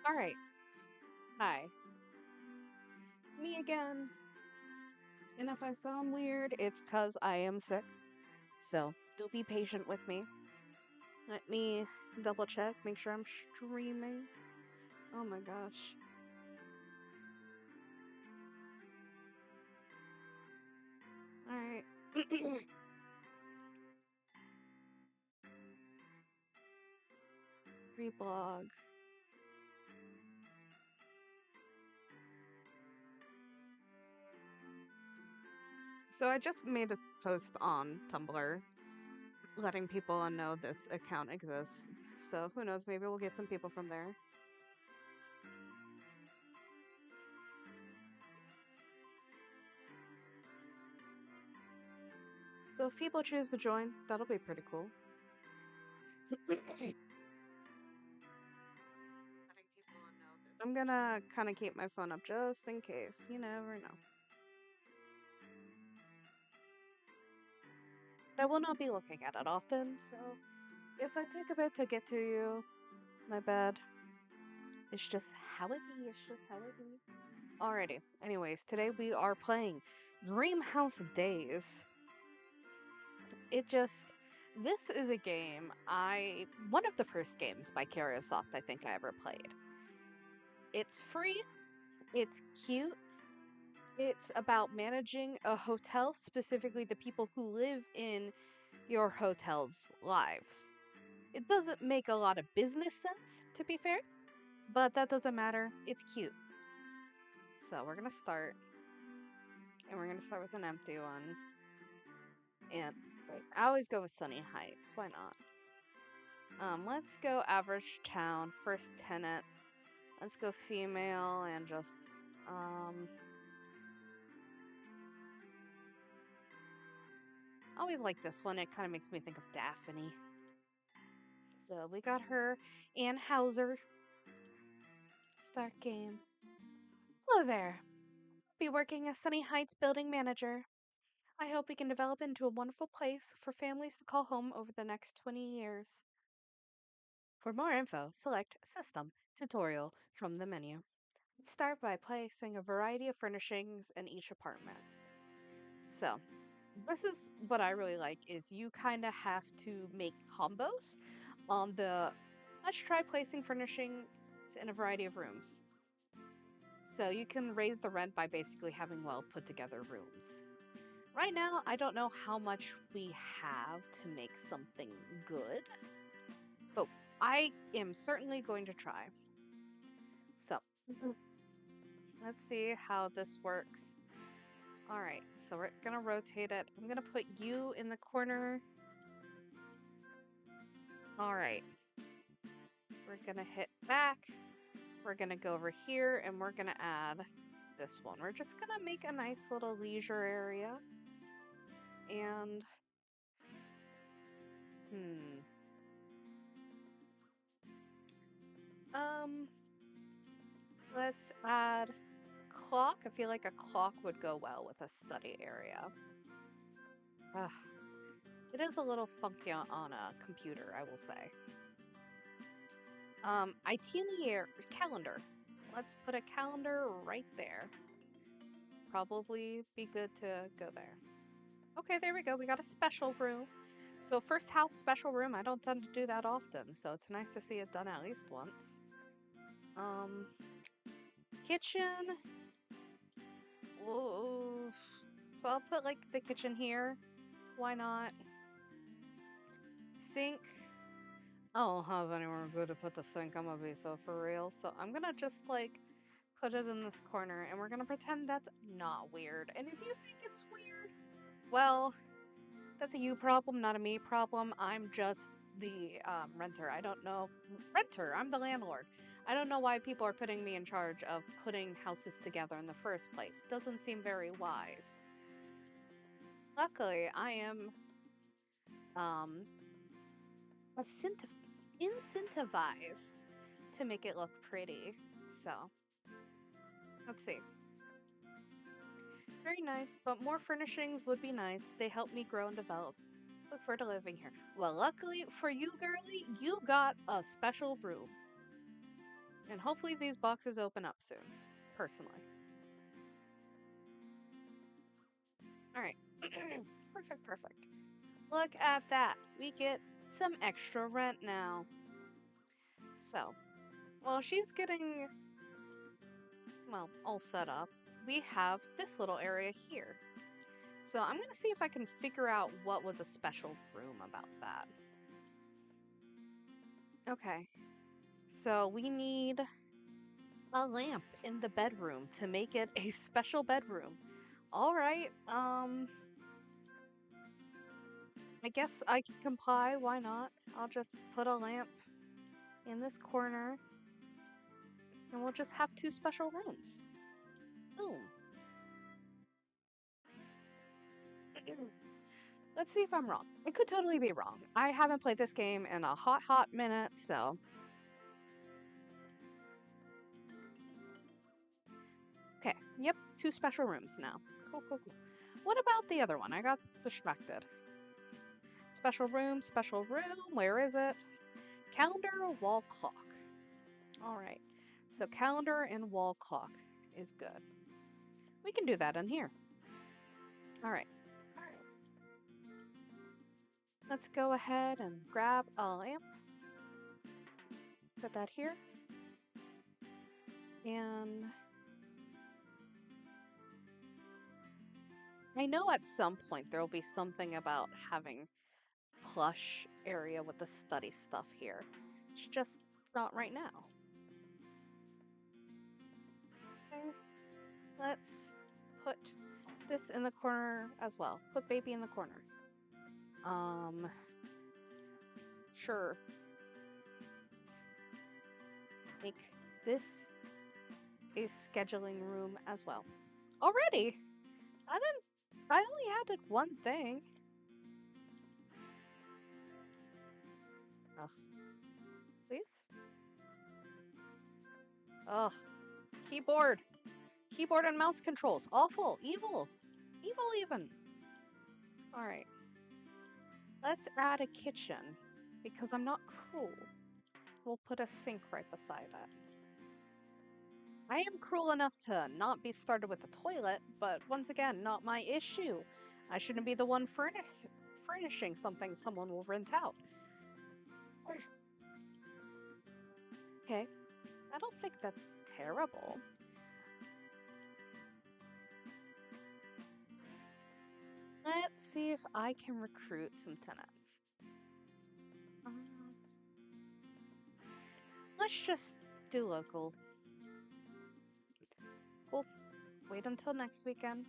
Alright, hi. It's me again. And if I sound weird, it's because I am sick. So do be patient with me. Let me double check, make sure I'm streaming. Oh my gosh. Alright. Reblog. So I just made a post on Tumblr letting people know this account exists. So who knows, maybe we'll get some people from there. So if people choose to join, that'll be pretty cool. I'm gonna kind of keep my phone up just in case. You never know. I will not be looking at it often, so if I take a bit to get to you, my bad. It's just how it be. It's just how it be. Alrighty. Anyways, today we are playing Dream House Days. This is a game one of the first games by Kariosofts I think I ever played. It's free. It's cute. It's about managing a hotel, specifically the people who live in your hotel's lives. It doesn't make a lot of business sense, to be fair, but that doesn't matter. It's cute. So we're gonna start, and we're gonna start with an empty one. And I always go with Sunny Heights. Why not? Let's go average town, first tenant. Let's go female and just I always like this one. It kind of makes me think of Daphne. So we got her, Ann Hauser. Start game. Hello there. Be working as Sunny Heights building manager. I hope we can develop into a wonderful place for families to call home over the next 20 years. For more info, select System Tutorial from the menu. Let's start by placing a variety of furnishings in each apartment. So, this is what I really like is you kind of have to make combos on the let's try placing furnishings in a variety of rooms. So you can raise the rent by basically having well put together rooms. Right now, I don't know how much we have to make something good, but I am certainly going to try. So, let's see how this works. All right, so we're gonna rotate it. I'm gonna put you in the corner. All right, we're gonna hit back. We're gonna go over here and we're gonna add this one. We're just gonna make a nice little leisure area. And, let's add clock. I feel like a clock would go well with a study area. Ugh. It is a little funky on a computer, I will say. Itinerary calendar. Let's put a calendar right there. Probably be good to go there. Okay, there we go. We got a special room. So first house special room. I don't tend to do that often, so it's nice to see it done at least once. Kitchen. Whoa. So I'll put like the kitchen here. Why not? Sink. I don't have anywhere good to put the sink. I'm gonna be so for real. So I'm gonna just like put it in this corner and we're gonna pretend that's not weird. And if you think it's weird, well, that's a you problem, not a me problem. I'm just the renter. I don't know. Renter, I'm the landlord. I don't know why people are putting me in charge of putting houses together in the first place. Doesn't seem very wise. Luckily, I am incentivized to make it look pretty. So, let's see. Very nice, but more furnishings would be nice. They help me grow and develop. Look forward to living here. Well, luckily for you, girly, you got a special room. And hopefully these boxes open up soon, personally. All right. Perfect, perfect. Look at that. We get some extra rent now. So, while she's getting, well, all set up, we have this little area here. So I'm gonna see if I can figure out what was a special room about that. Okay, so we need a lamp in the bedroom to make it a special bedroom. All right, I guess I can comply, why not? I'll just put a lamp in this corner and we'll just have 2 special rooms. Boom. Let's see if I'm wrong. I could totally be wrong. I haven't played this game in a hot minute, so. Okay, yep, 2 special rooms now. Cool, cool, cool. What about the other one? I got distracted. Special room, where is it? Calendar, wall clock. All right, so calendar and wall clock is good. We can do that in here. All right. Let's go ahead and grab a lamp. Put that here. And I know at some point there will be something about having plush area with the study stuff here. It's just not right now. Okay. Let's put this in the corner as well. Put baby in the corner. Sure. Make this a scheduling room as well. Already? I only added one thing. Ugh. Please? Ugh. Keyboard. Keyboard and mouse controls. Awful. Evil. Evil even. Alright. Let's add a kitchen. Because I'm not cruel. We'll put a sink right beside it. I am cruel enough to not be started with the toilet, but once again, not my issue. I shouldn't be the one furnishing something someone will rent out. Okay, I don't think that's terrible. Let's see if I can recruit some tenants. Let's just do local. Cool. Wait until next weekend.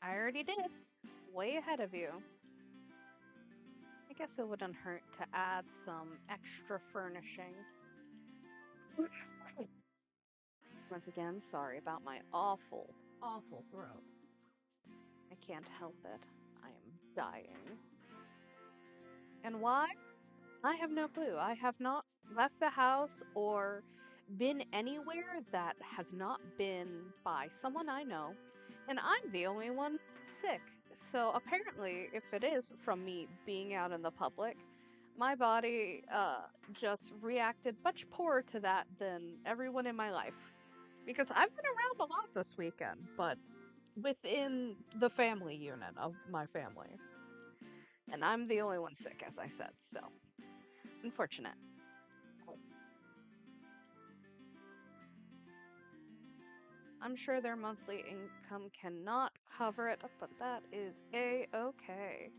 I already did. Way ahead of you. I guess it wouldn't hurt to add some extra furnishings. Once again, sorry about my awful throat. I can't help it. I am dying. And why? I have no clue. I have not left the house or been anywhere that has not been by someone I know, and I'm the only one sick. So apparently, if it is from me being out in the public, my body just reacted much poorer to that than everyone in my life. Because I've been around a lot this weekend, but within the family unit of my family. And I'm the only one sick, as I said, so unfortunate. I'm sure their monthly income cannot cover it, but that is a-okay.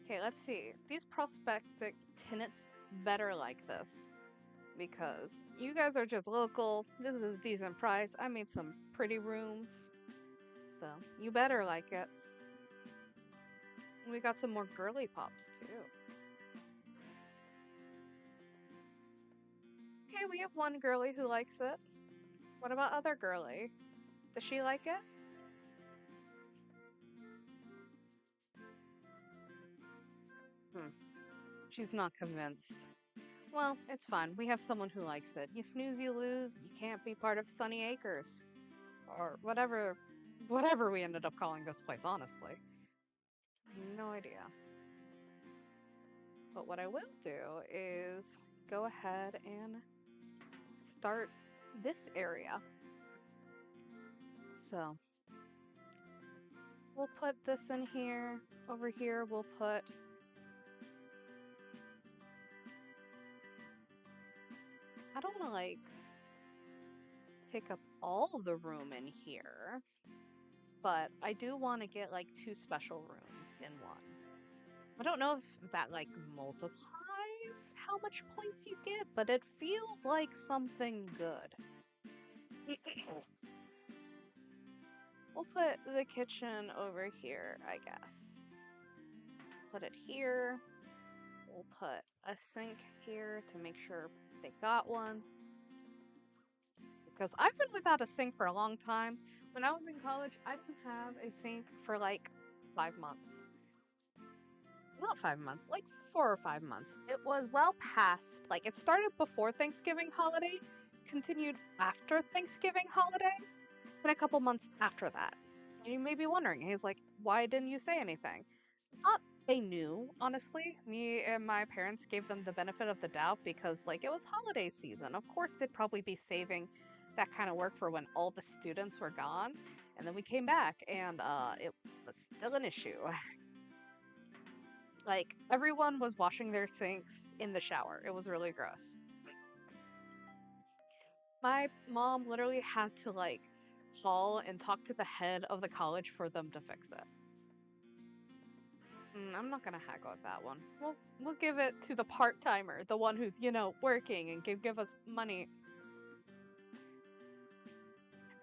Okay, let's see. These prospective tenants better like this. Because you guys are just local. This is a decent price. I made some pretty rooms. So, you better like it. We got some more girly pops, too. Okay, we have one girly who likes it. What about other girly? Does she like it? She's not convinced. Well, it's fine. We have someone who likes it. You snooze, you lose. You can't be part of Sunny Acres. Or whatever we ended up calling this place, honestly. No idea. But what I will do is go ahead and start this area. So we'll put this in here. Over here, we'll put I don't want to like take up all the room in here, but I do want to get like 2 special rooms in one. I don't know if that like multiplies how much points you get, but it feels like something good. We'll put the kitchen over here, I guess. Put it here. We'll put a sink here to make sure they got one. Because I've been without a sink for a long time. When I was in college, I didn't have a sink for like 5 months. Not 5 months, like 4 or 5 months. It was well past, like it started before Thanksgiving holiday, continued after Thanksgiving holiday, and a couple months after that. And you may be wondering, he's like, why didn't you say anything? I thought they knew, honestly. Me and my parents gave them the benefit of the doubt because, like, it was holiday season. Of course, they'd probably be saving that kind of work for when all the students were gone. And then we came back, and it was still an issue. Like, everyone was washing their sinks in the shower. It was really gross. My mom literally had to, like, call and talk to the head of the college for them to fix it. I'm not gonna haggle at that one. We'll give it to the part-timer, the one who's, working and give us money.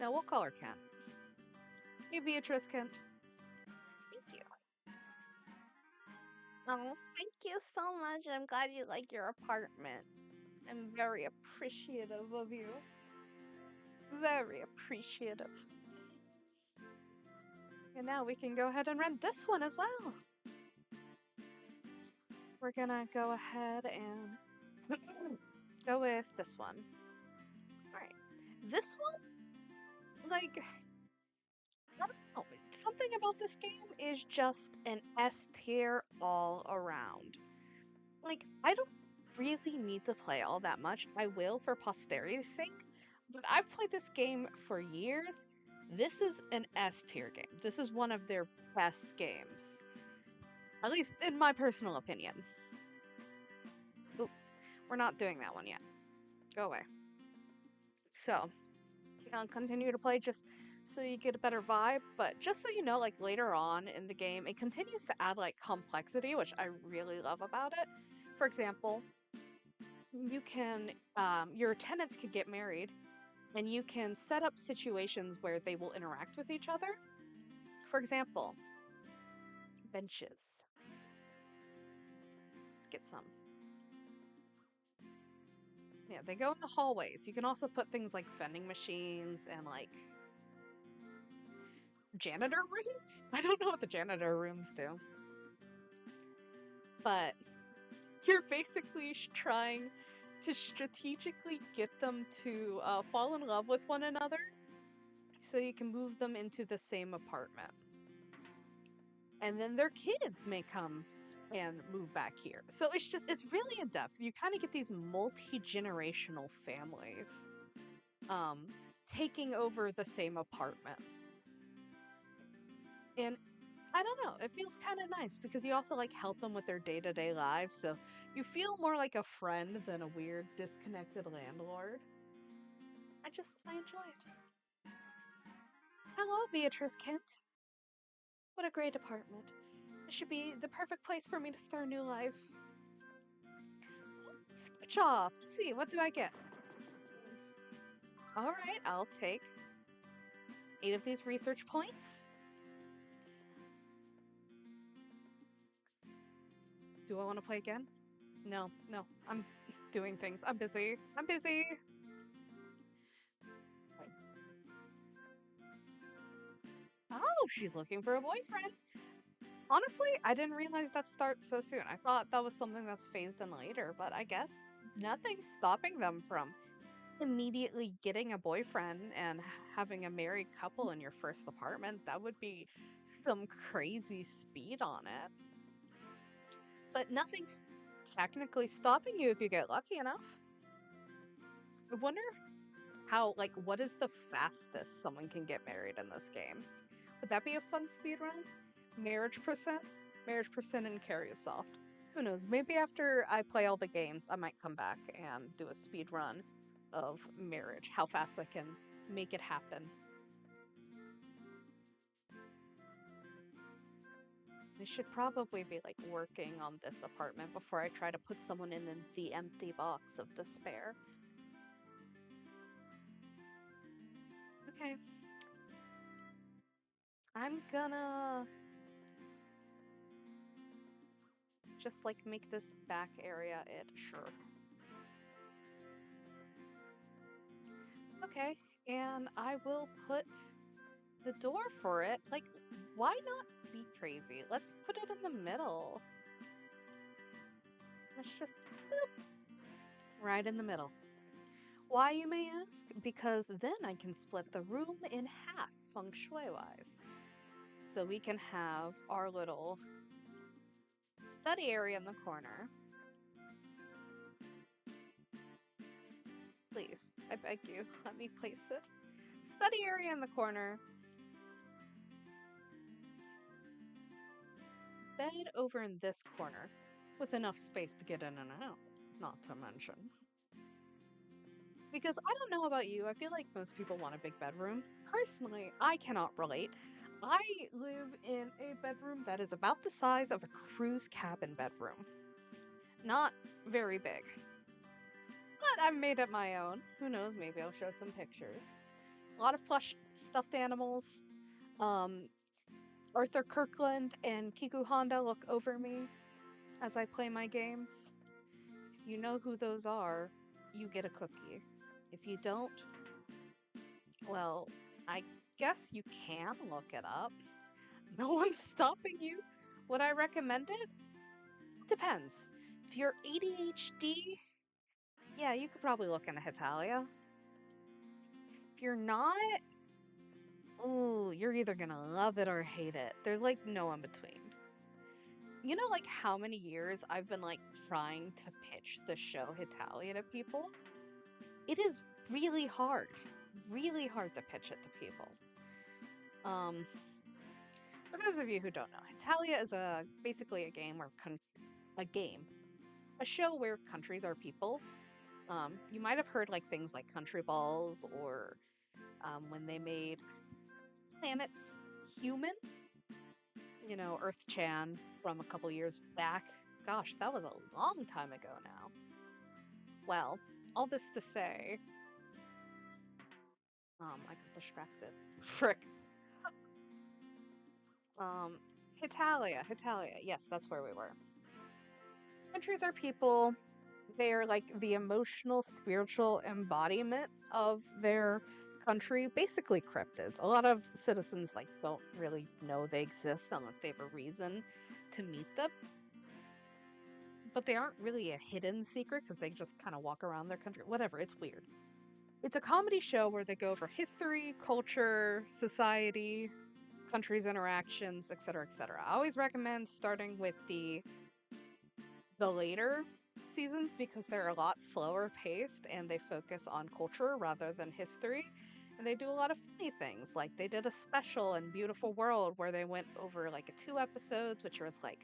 No, we'll call her Kent. Hey, Beatrice Kent. Thank you. Oh, thank you so much. I'm glad you like your apartment. I'm very appreciative of you. Very appreciative. And now we can go ahead and rent this one as well. We're gonna go ahead and go with this one. Alright. This one, like, I don't know. Something about this game is just an S tier all around. Like, I don't really need to play all that much. I will for posterity's sake, but I've played this game for years. This is an S tier game. This is one of their best games. At least in my personal opinion. Oop, we're not doing that one yet. Go away. So, I'll continue to play just so you get a better vibe, but just so you know, like later on in the game, it continues to add like complexity, which I really love about it. For example, you can, your tenants can get married, and you can set up situations where they will interact with each other. For example, benches. Let's get some. Yeah, they go in the hallways. You can also put things like vending machines and like janitor rooms? I don't know what the janitor rooms do. But you're basically trying to strategically get them to fall in love with one another so you can move them into the same apartment. And then their kids may come and move back here. So it's really in depth. You kind of get these multi-generational families taking over the same apartment. And I don't know, it feels kind of nice because you also like help them with their day-to-day lives, so you feel more like a friend than a weird disconnected landlord. I enjoy it. Hello, Beatrice Kent. What a great apartment. It should be the perfect place for me to start a new life. Switch off. Let's see, what do I get? Alright, I'll take 8 of these research points. Do I want to play again? No, I'm doing things. I'm busy. Oh, she's looking for a boyfriend. Honestly, I didn't realize that starts so soon. I thought that was something that's phased in later, but I guess nothing's stopping them from immediately getting a boyfriend and having a married couple in your first apartment. That would be some crazy speed on it. But nothing's technically stopping you if you get lucky enough. I wonder how, like, what is the fastest someone can get married in this game? Would that be a fun speed run? Marriage percent? Marriage percent in Kariosofts. Who knows? Maybe after I play all the games, I might come back and do a speed run of marriage. How fast I can make it happen. I should probably be like working on this apartment before I try to put someone in the empty box of despair. Okay. I'm gonna just like make this back area it. Sure. Okay, and I will put the door for it. Like, why not be crazy? Let's put it in the middle. Let's just boop, right in the middle. Why, you may ask? Because then I can split the room in half, feng shui wise. So we can have our little study area in the corner. Please, I beg you, let me place it. Study area in the corner. Bed over in this corner, with enough space to get in and out, not to mention. Because I don't know about you, I feel like most people want a big bedroom. Personally, I cannot relate. I live in a bedroom that is about the size of a cruise cabin bedroom. Not very big. But I've made it my own. Who knows, maybe I'll show some pictures. A lot of plush stuffed animals. Arthur Kirkland and Kiku Honda look over me as I play my games. If you know who those are, you get a cookie. If you don't, well, I guess you can look it up. No one's stopping you. Would I recommend it? Depends. If you're ADHD, yeah, you could probably look into Hitalia. If you're not, ooh, you're either gonna love it or hate it. There's like no in between. You know, like how many years I've been like trying to pitch the show Hitalia to people? It is really hard to pitch it to people. For those of you who don't know, Hitalia is basically a game where a show where countries are people. You might have heard like things like Country Balls or when they made planets human. You know, Earth Chan from a couple years back. Gosh, that was a long time ago now. Well, all this to say, I got distracted. Frick. Hitalia. Yes, that's where we were. Countries are people. They are like the emotional, spiritual embodiment of their country, basically cryptids. A lot of citizens like don't really know they exist unless they have a reason to meet them. But they aren't really a hidden secret because they just kind of walk around their country. Whatever, it's weird. It's a comedy show where they go over history, culture, society, countries' interactions, etc., etc. I always recommend starting with the later seasons because they're a lot slower paced and they focus on culture rather than history. And they do a lot of funny things. Like they did a special in Beautiful World where they went over like 2 episodes, which was like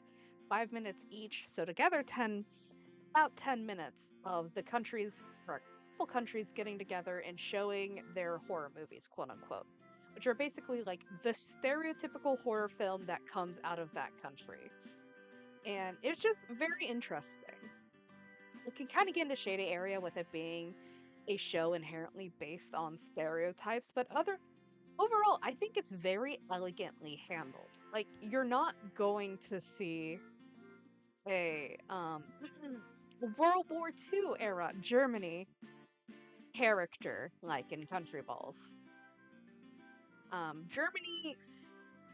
5 minutes each. So together, about 10 minutes of the countries, or a couple countries getting together and showing their horror movies, quote unquote, which are basically like the stereotypical horror film that comes out of that country. And it's just very interesting. It can kind of get into shady area with it being a show inherently based on stereotypes, but overall, I think it's very elegantly handled. Like you're not going to see a World War II era Germany character like in Country Balls. Germany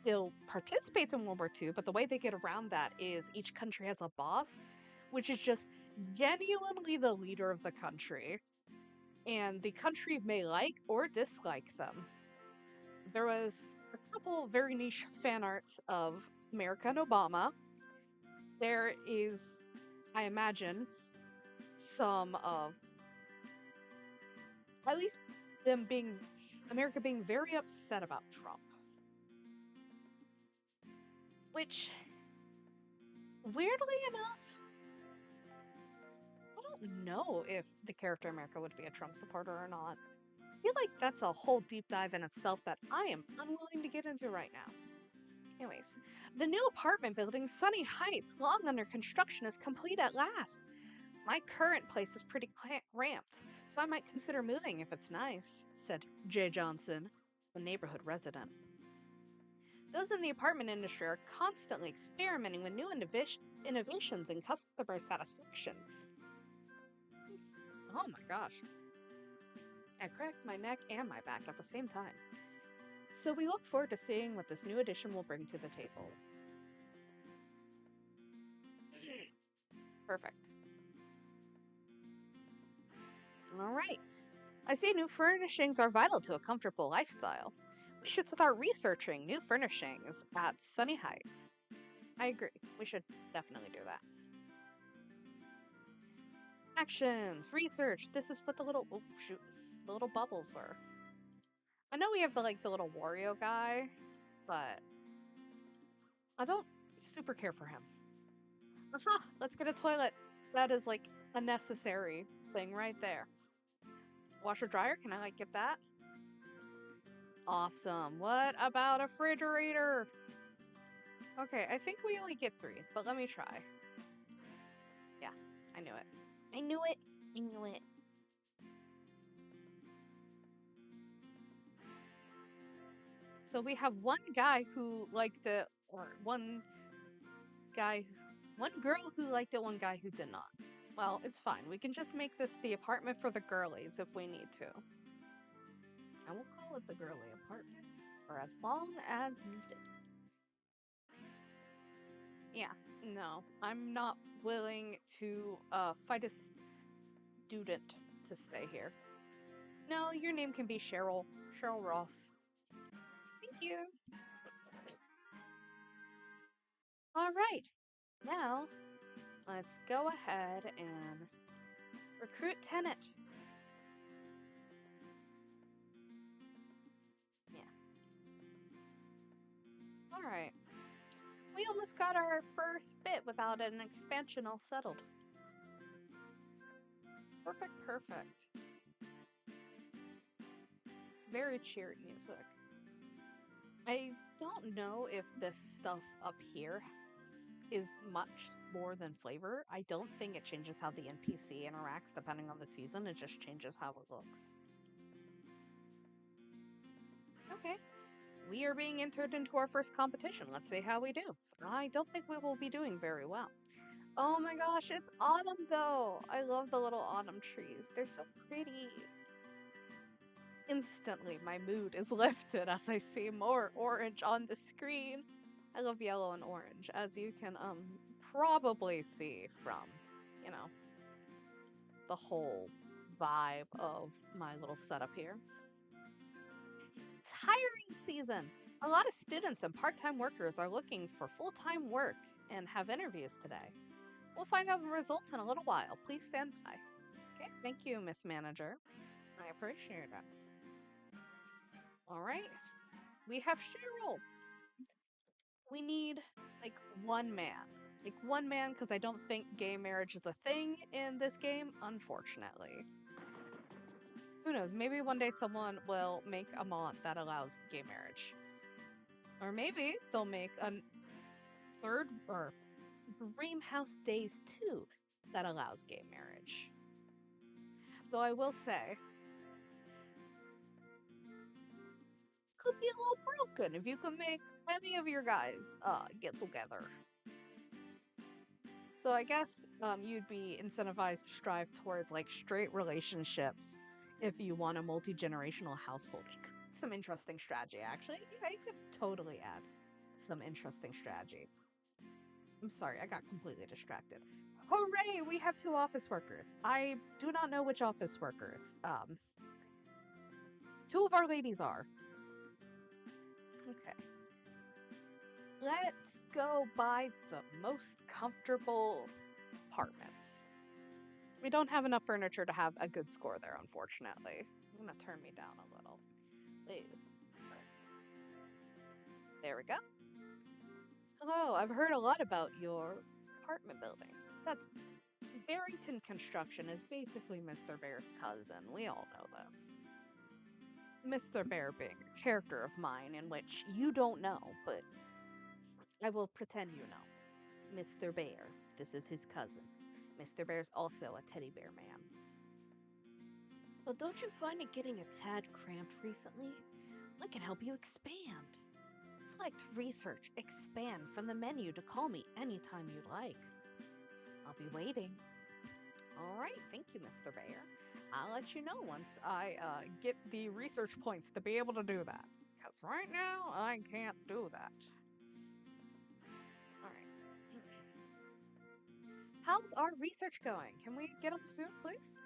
still participates in World War II, but the way they get around that is each country has a boss, which is just genuinely the leader of the country. And the country may like or dislike them. There was a couple very niche fan arts of America and Obama. There is I imagine, some of, at least America being very upset about Trump. Which, weirdly enough, I don't know if the character America would be a Trump supporter or not. I feel like that's a whole deep dive in itself that I am unwilling to get into right now. Anyways, the new apartment building, Sunny Heights, long under construction, is complete at last. My current place is pretty cramped, so I might consider moving if it's nice, said Jay Johnson, a neighborhood resident. Those in the apartment industry are constantly experimenting with new innovations in customer satisfaction. Oh my gosh. I cracked my neck and my back at the same time. So we look forward to seeing what this new addition will bring to the table. Perfect. All right. I see new furnishings are vital to a comfortable lifestyle. We should start researching new furnishings at Sunny Heights. I agree. We should definitely do that. Actions, research. This is what the little the little bubbles were. I know we have the little Wario guy, but I don't super care for him. Aha! Let's get a toilet. That is a necessary thing right there. Washer dryer, can I get that? Awesome. What about a refrigerator? Okay, I think we only get 3, but let me try. Yeah, I knew it. I knew it. I knew it. So we have one guy who liked it, or one girl who liked it, one guy who did not. Well, it's fine. We can just make this the apartment for the girlies if we need to. And we'll call it the girly apartment for as long as needed. Yeah, no, I'm not willing to fight a student to stay here. No, your name can be Cheryl. Cheryl Ross. Thank you. All right, now let's go ahead and recruit tenant. Yeah. All right. We almost got our first bit without an expansion all settled. Perfect, perfect. Very cheery music. I don't know if this stuff up here is much more than flavor. I don't think it changes how the NPC interacts depending on the season. It just changes how it looks. Okay. We are being entered into our first competition. Let's see how we do. I don't think we will be doing very well. Oh my gosh, it's autumn though. I love the little autumn trees. They're so pretty. Instantly, my mood is lifted as I see more orange on the screen. I love yellow and orange, as you can probably see from, the whole vibe of my little setup here. It's hiring season. A lot of students and part-time workers are looking for full-time work and have interviews today. We'll find out the results in a little while. Please stand by. Okay, thank you, Miss Manager. I appreciate it. All right, we have Cheryl. We need one man. One man, because I don't think gay marriage is a thing in this game, unfortunately. Who knows? Maybe one day someone will make a mod that allows gay marriage. Or maybe they'll make a third or Dream House Days 2 that allows gay marriage. Though I will say, could be a little broken if you can make any of your guys get together. So I guess you'd be incentivized to strive towards straight relationships if you want a multi-generational household. Some interesting strategy, actually. Yeah, you could totally add some interesting strategy. I'm sorry, I got completely distracted. Hooray! We have 2 office workers. I do not know which office workers. 2 of our ladies are. Okay. Let's go buy the most comfortable apartments. We don't have enough furniture to have a good score there, unfortunately. I'm gonna turn me down a little. Wait. There we go. Hello, I've heard a lot about your apartment building. That's Barrington Construction is basically Mr. Bear's cousin. We all know this. Mr. Bear being a character of mine in which you don't know, but I will pretend you know. Mr. Bear, this is his cousin. Mr. Bear's also a teddy bear man. Well, don't you find it getting a tad cramped recently? I can help you expand. Select Research, Expand from the menu to call me anytime you like. I'll be waiting. All right, thank you, Mr. Bear. I'll let you know once I get the research points to be able to do that. Because right now, I can't do that. All right. How's our research going? Can we get them soon, please?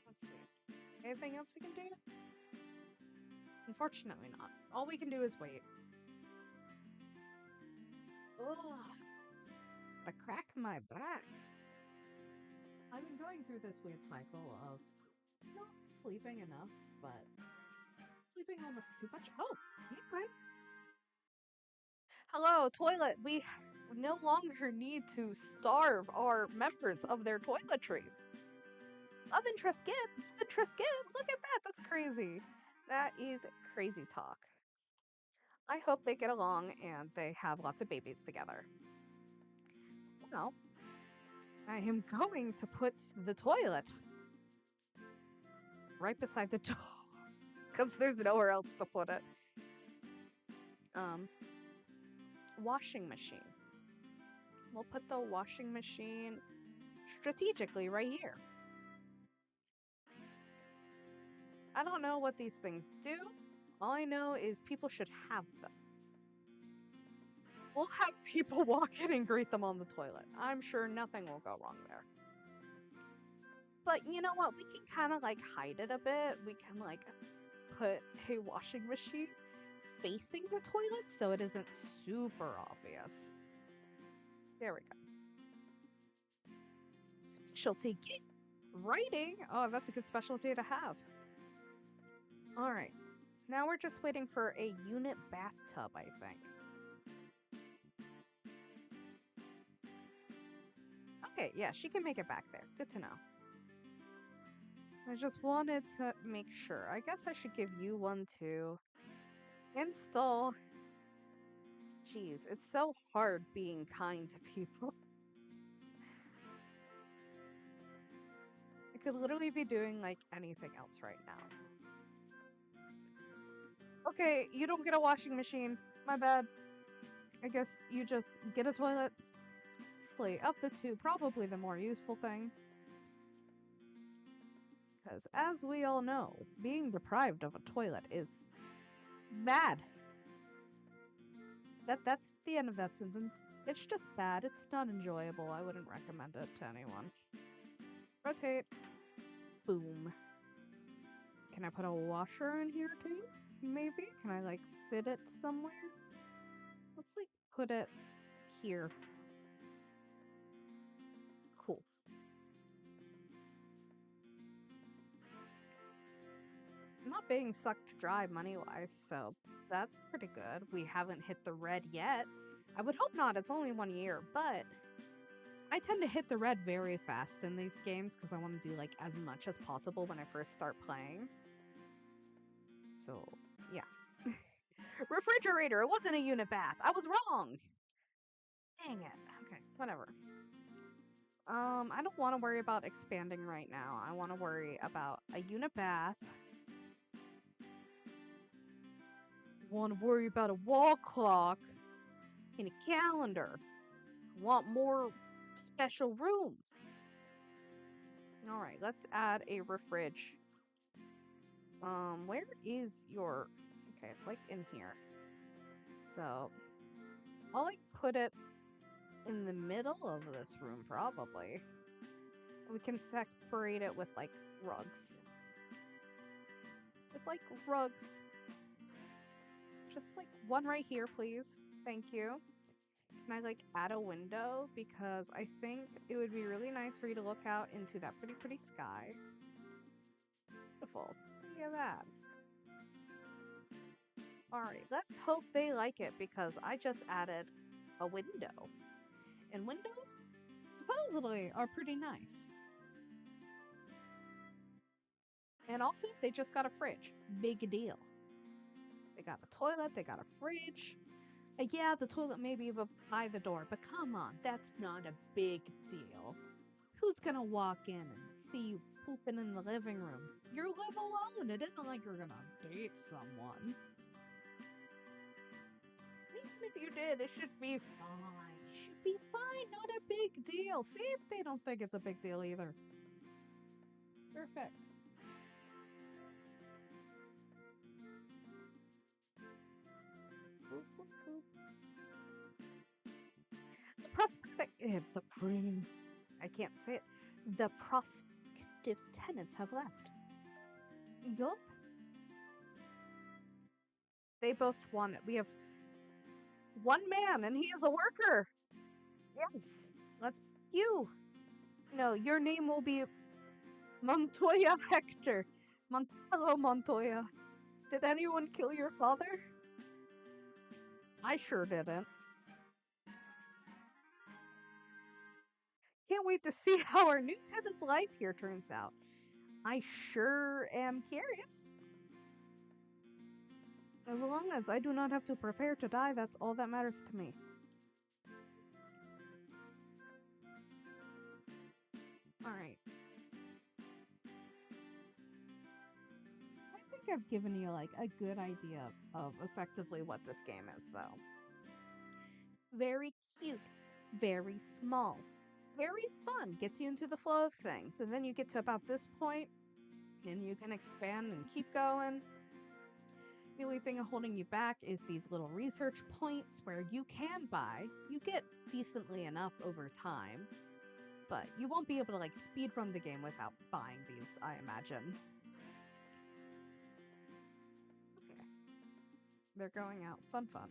Let's see. Anything else we can do? Unfortunately not. All we can do is wait. Ugh. I crack my back. I've been going through this weird cycle of not sleeping enough, but sleeping almost too much. Oh, okay. Hello, toilet. We no longer need to starve our members of their toiletries. Love interest get. Love interest get. Look at that. That's crazy. That is crazy talk. I hope they get along and they have lots of babies together. Now, I am going to put the toilet right beside the door because there's nowhere else to put it. Washing machine. We'll put the washing machine strategically right here. I don't know what these things do. All I know is people should have them. We'll have people walk in and greet them on the toilet. I'm sure nothing will go wrong there. But you know what? We can kind of like hide it a bit. We can like put a washing machine facing the toilet so it isn't super obvious. There we go. Specialty writing. Oh, that's a good specialty to have. All right. Now we're just waiting for a unit bathtub, I think. Okay, yeah, she can make it back there. Good to know. I just wanted to make sure. I guess I should give you one too. Install. Jeez, it's so hard being kind to people. I could literally be doing like anything else right now. Okay, you don't get a washing machine. My bad. I guess you just get a toilet. Honestly, of the two, probably the more useful thing. Because as we all know, being deprived of a toilet is bad. That's the end of that sentence. It's just bad. It's not enjoyable. I wouldn't recommend it to anyone. Rotate. Boom. Can I put a washer in here too? Maybe? Can I like fit it somewhere? Let's like put it here. Cool. I'm not being sucked dry money-wise, so that's pretty good. We haven't hit the red yet. I would hope not. It's only 1 year, but I tend to hit the red very fast in these games because I want to do like as much as possible when I first start playing. So, yeah. Refrigerator! It wasn't a unit bath! I was wrong! Dang it. Okay, whatever. I don't want to worry about expanding right now. I want to worry about a unit bath. Want to worry about a wall clock and a calendar. Want more special rooms. Alright, let's add a fridge. Where is your... Okay, it's like in here. So, I'll like put it in the middle of this room, probably. We can separate it with like rugs. With like rugs. Just like one right here, please. Thank you. Can I like add a window? Because I think it would be really nice for you to look out into that pretty, pretty sky. Beautiful. Look at that. Alright, let's hope they like it because I just added a window. And windows, supposedly, are pretty nice. And also, they just got a fridge. Big deal. They got a toilet, they got a fridge. Yeah, the toilet may be by the door, but come on, that's not a big deal. Who's gonna walk in and see you pooping in the living room? You live alone. It isn't like you're gonna date someone. Even if you did, it should be fine. It should be fine, not a big deal. See if they don't think it's a big deal either. Perfect. Boop, boop, boop. I can't say it. The prospective tenants have left. Yup. They both want it. We have one man, and he is a worker. Yes. Let's you. No, your name will be Montoya Hector. Hello, Montoya. Did anyone kill your father? I sure didn't. Can't wait to see how our new tenant's life here turns out. I sure am curious. As long as I do not have to prepare to die, that's all that matters to me. Alright. I think I've given you like a good idea of effectively what this game is, though. Very cute, very small, very fun, gets you into the flow of things, and then you get to about this point, and you can expand and keep going. The only thing holding you back is these little research points where you can buy. You get decently enough over time, but you won't be able to like speed run the game without buying these, I imagine. Okay. They're going out. Fun, fun.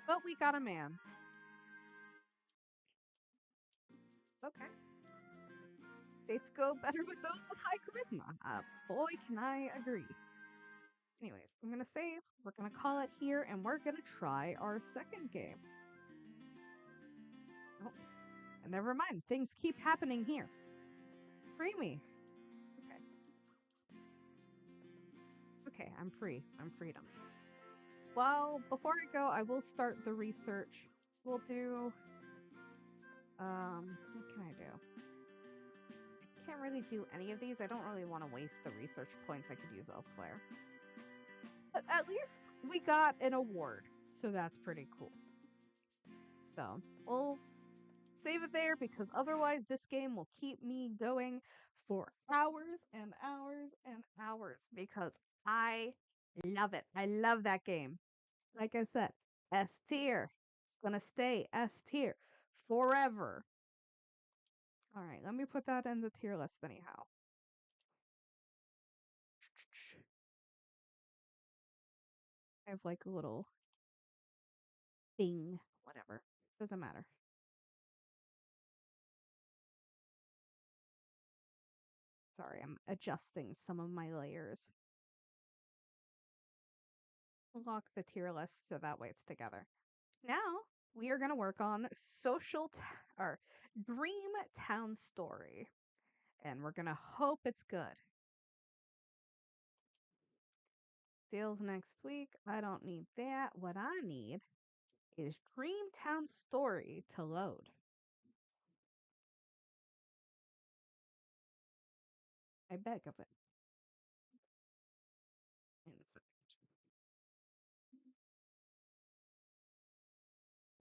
But we got a man. Okay. Dates go better with those with high charisma. Boy, can I agree. Anyways, I'm gonna save, we're gonna call it here, and we're gonna try our second game. Oh, never mind, things keep happening here. Free me. Okay. Okay, I'm free. I'm freedom. Well, before I go, I will start the research. We'll do... what can I do? I can't really do any of these. I don't really want to waste the research points I could use elsewhere. But at least we got an award, so that's pretty cool. So, we'll save it there because otherwise this game will keep me going for hours and hours and hours because I love it. I love that game. Like I said, S tier. It's gonna stay S tier forever. All right, let me put that in the tier list anyhow. I have like a little thing, whatever. Doesn't matter. Sorry, I'm adjusting some of my layers. Lock the tier list so that way it's together. Now we are going to work on or Dream Town Story. And we're going to hope it's good. Deals next week. I don't need that. What I need is Dream Town Story to load. I beg of it.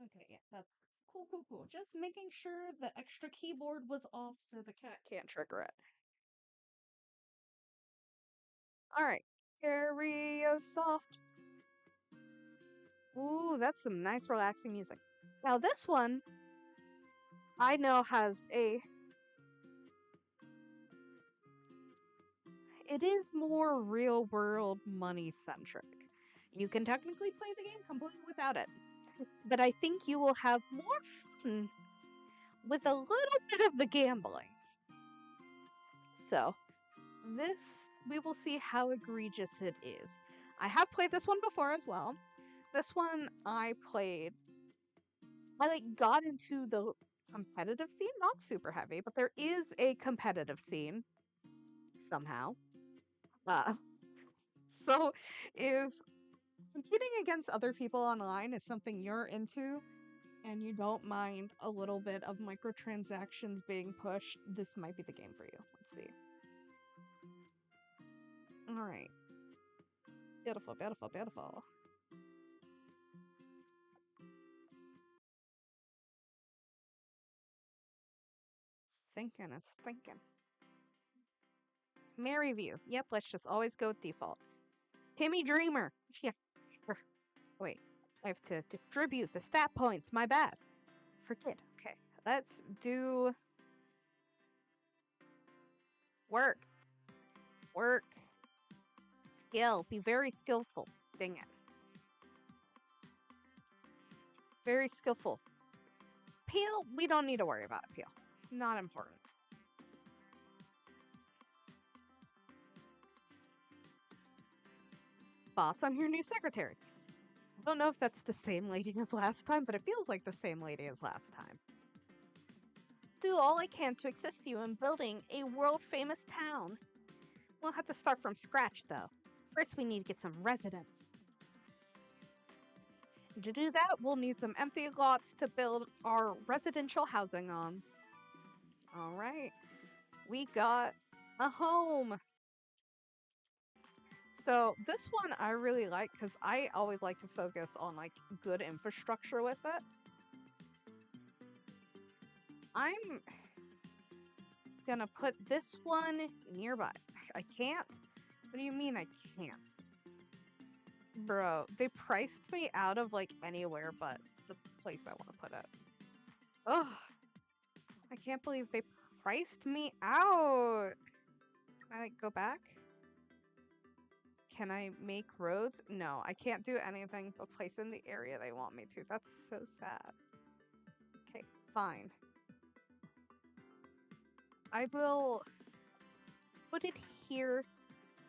Okay, yeah, that's cool, cool, cool. Just making sure the extra keyboard was off so the cat can't trigger it. Alright, Kariosofts. Ooh, that's some nice relaxing music. Now this one, I know has it is more real world money centric. You can technically play the game completely without it. but I think you will have more fun with a little bit of the gambling. So, we will see how egregious it is. I have played this one before as well. This one I got into the competitive scene, not super heavy, but there is a competitive scene somehow. Uh, so if competing against other people online is something you're into and you don't mind a little bit of microtransactions being pushed, this might be the game for you. Let's see. All right. Beautiful, beautiful, beautiful. It's thinking. Maryview. Yep, let's just always go with default. Timmy Dreamer. Yeah. Wait, I have to distribute the stat points. My bad. Forget. Okay, let's do work. Work. Skill. Be very skillful. Dang it. Very skillful. Peel. We don't need to worry about appeal. Not important. Boss, I'm your new secretary. I don't know if that's the same lady as last time, but it feels like the same lady as last time. Do all I can to assist you in building a world-famous town. We'll have to start from scratch, though. First, we need to get some residents. To do that, we'll need some empty lots to build our residential housing on. All right. We got a home. So this one I really like because I always like to focus on like good infrastructure with it. I'm gonna put this one nearby. I can't? What do you mean I can't? Bro, they priced me out of like anywhere but the place I want to put it. Ugh. I can't believe they priced me out. Can I go back? Can I make roads? No, I can't do anything but place in the area they want me to. That's so sad. Okay, fine. I will put it here,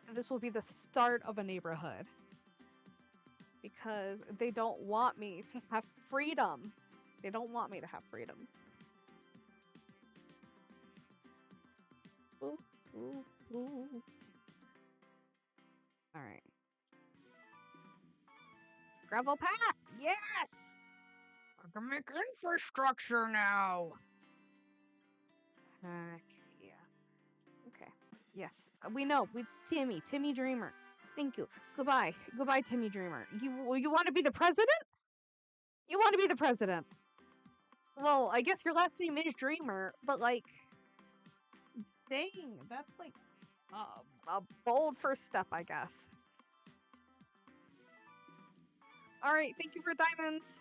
and this will be the start of a neighborhood. Because they don't want me to have freedom. They don't want me to have freedom. Ooh, ooh, ooh. All right. Gravel path! Yes! I can make infrastructure now! Yeah. Okay. Yes. We know. It's Timmy. Timmy Dreamer. Thank you. Goodbye. Goodbye, Timmy Dreamer. You want to be the president? You want to be the president? Well, I guess your last name is Dreamer, but like... Dang, that's like... a bold first step, I guess. Alright, thank you for diamonds!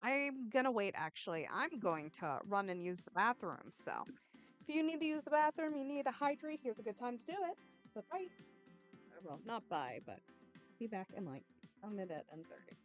I'm gonna wait, actually. I'm going to run and use the bathroom, so... If you need to use the bathroom, you need to hydrate, here's a good time to do it. But bye. Well, not bye, but be back in like a minute and 30.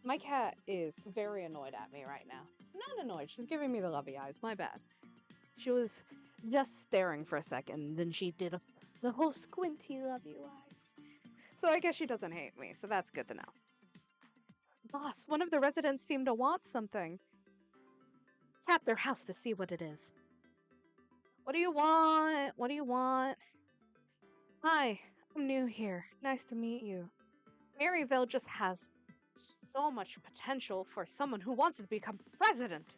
My cat is very annoyed at me right now. Not annoyed, she's giving me the lovey eyes, my bad. She was just staring for a second, then she did the whole squinty lovey eyes. So I guess she doesn't hate me, so that's good to know. Boss, one of the residents seemed to want something. Tap their house to see what it is. What do you want? What do you want? Hi, I'm new here. Nice to meet you. Maryville just has so much potential for someone who wants to become president.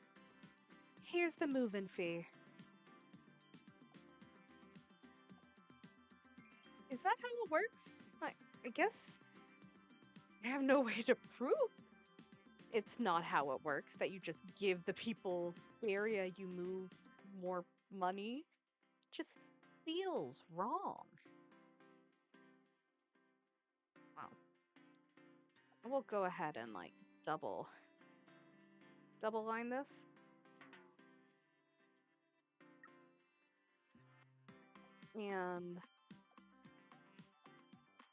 Here's the move-in fee. Is that how it works? I guess I have no way to prove it's not how it works, that you just give the people the area you move more money. It just feels wrong. Well, I will go ahead and like double line this. And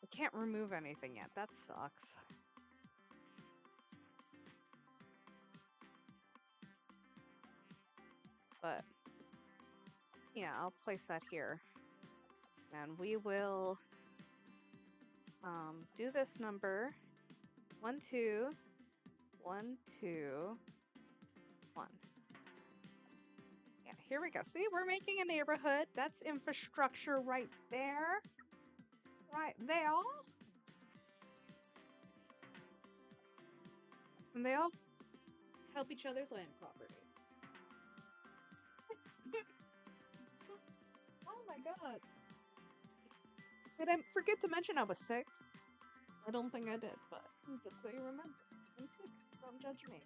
I can't remove anything yet. That sucks. But yeah, I'll place that here. And we will do this number 1 2 1 2 1. Yeah, here we go. See, we're making a neighborhood. That's infrastructure right there. Right there. And they all help each other's land property. Oh my god. Did I forget to mention I was sick? I don't think I did, but just so you remember, I'm sick. Don't judge me.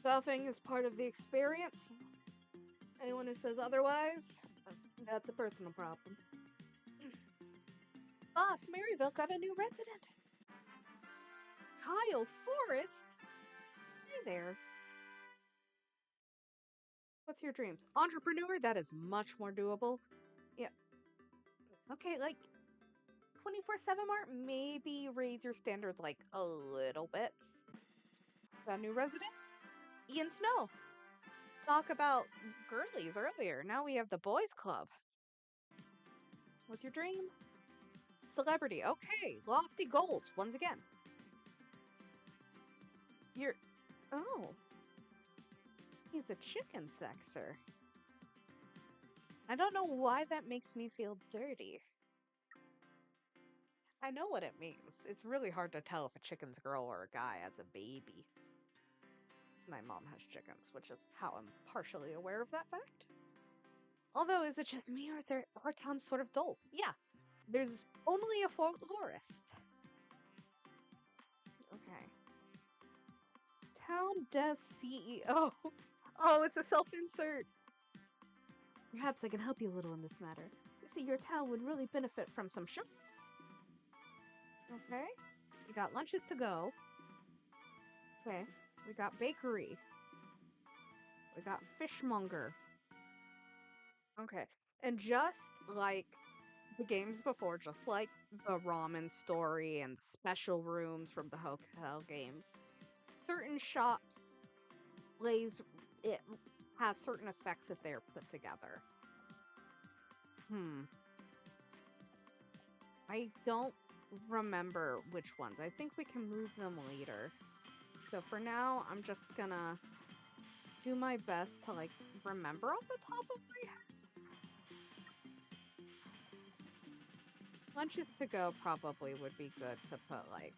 Coughing is part of the experience. Anyone who says otherwise, that's a personal problem. Boss, Maryville got a new resident. Kyle Forrest? Hey there. What's your dreams? Entrepreneur? That is much more doable. Yeah. Okay, like 24/7 Mart, maybe raise your standards like a little bit. Got a new resident? Ian Snow. Talk about girlies earlier. Now we have the boys club. What's your dream? Celebrity. Okay, lofty goals once again. You're... Oh. He's a chicken sexer. I don't know why that makes me feel dirty. I know what it means. It's really hard to tell if a chicken's a girl or a guy as a baby. My mom has chickens, which is how I'm partially aware of that fact. Although, is it just me or is our town sort of dull? Yeah, there's only a folklorist. Okay. Town Dev CEO. Oh, it's a self-insert. Perhaps I can help you a little in this matter. You see, your town would really benefit from some shops. Okay. We got lunches to go. Okay. We got bakery. We got fishmonger. Okay. And just like the games before, just like the ramen story and the special rooms from the hotel games, certain shops have certain effects if they're put together. I don't remember which ones. I think we can move them later. So for now, I'm just gonna do my best to like remember off the top of my head. Lunches to go probably would be good to put like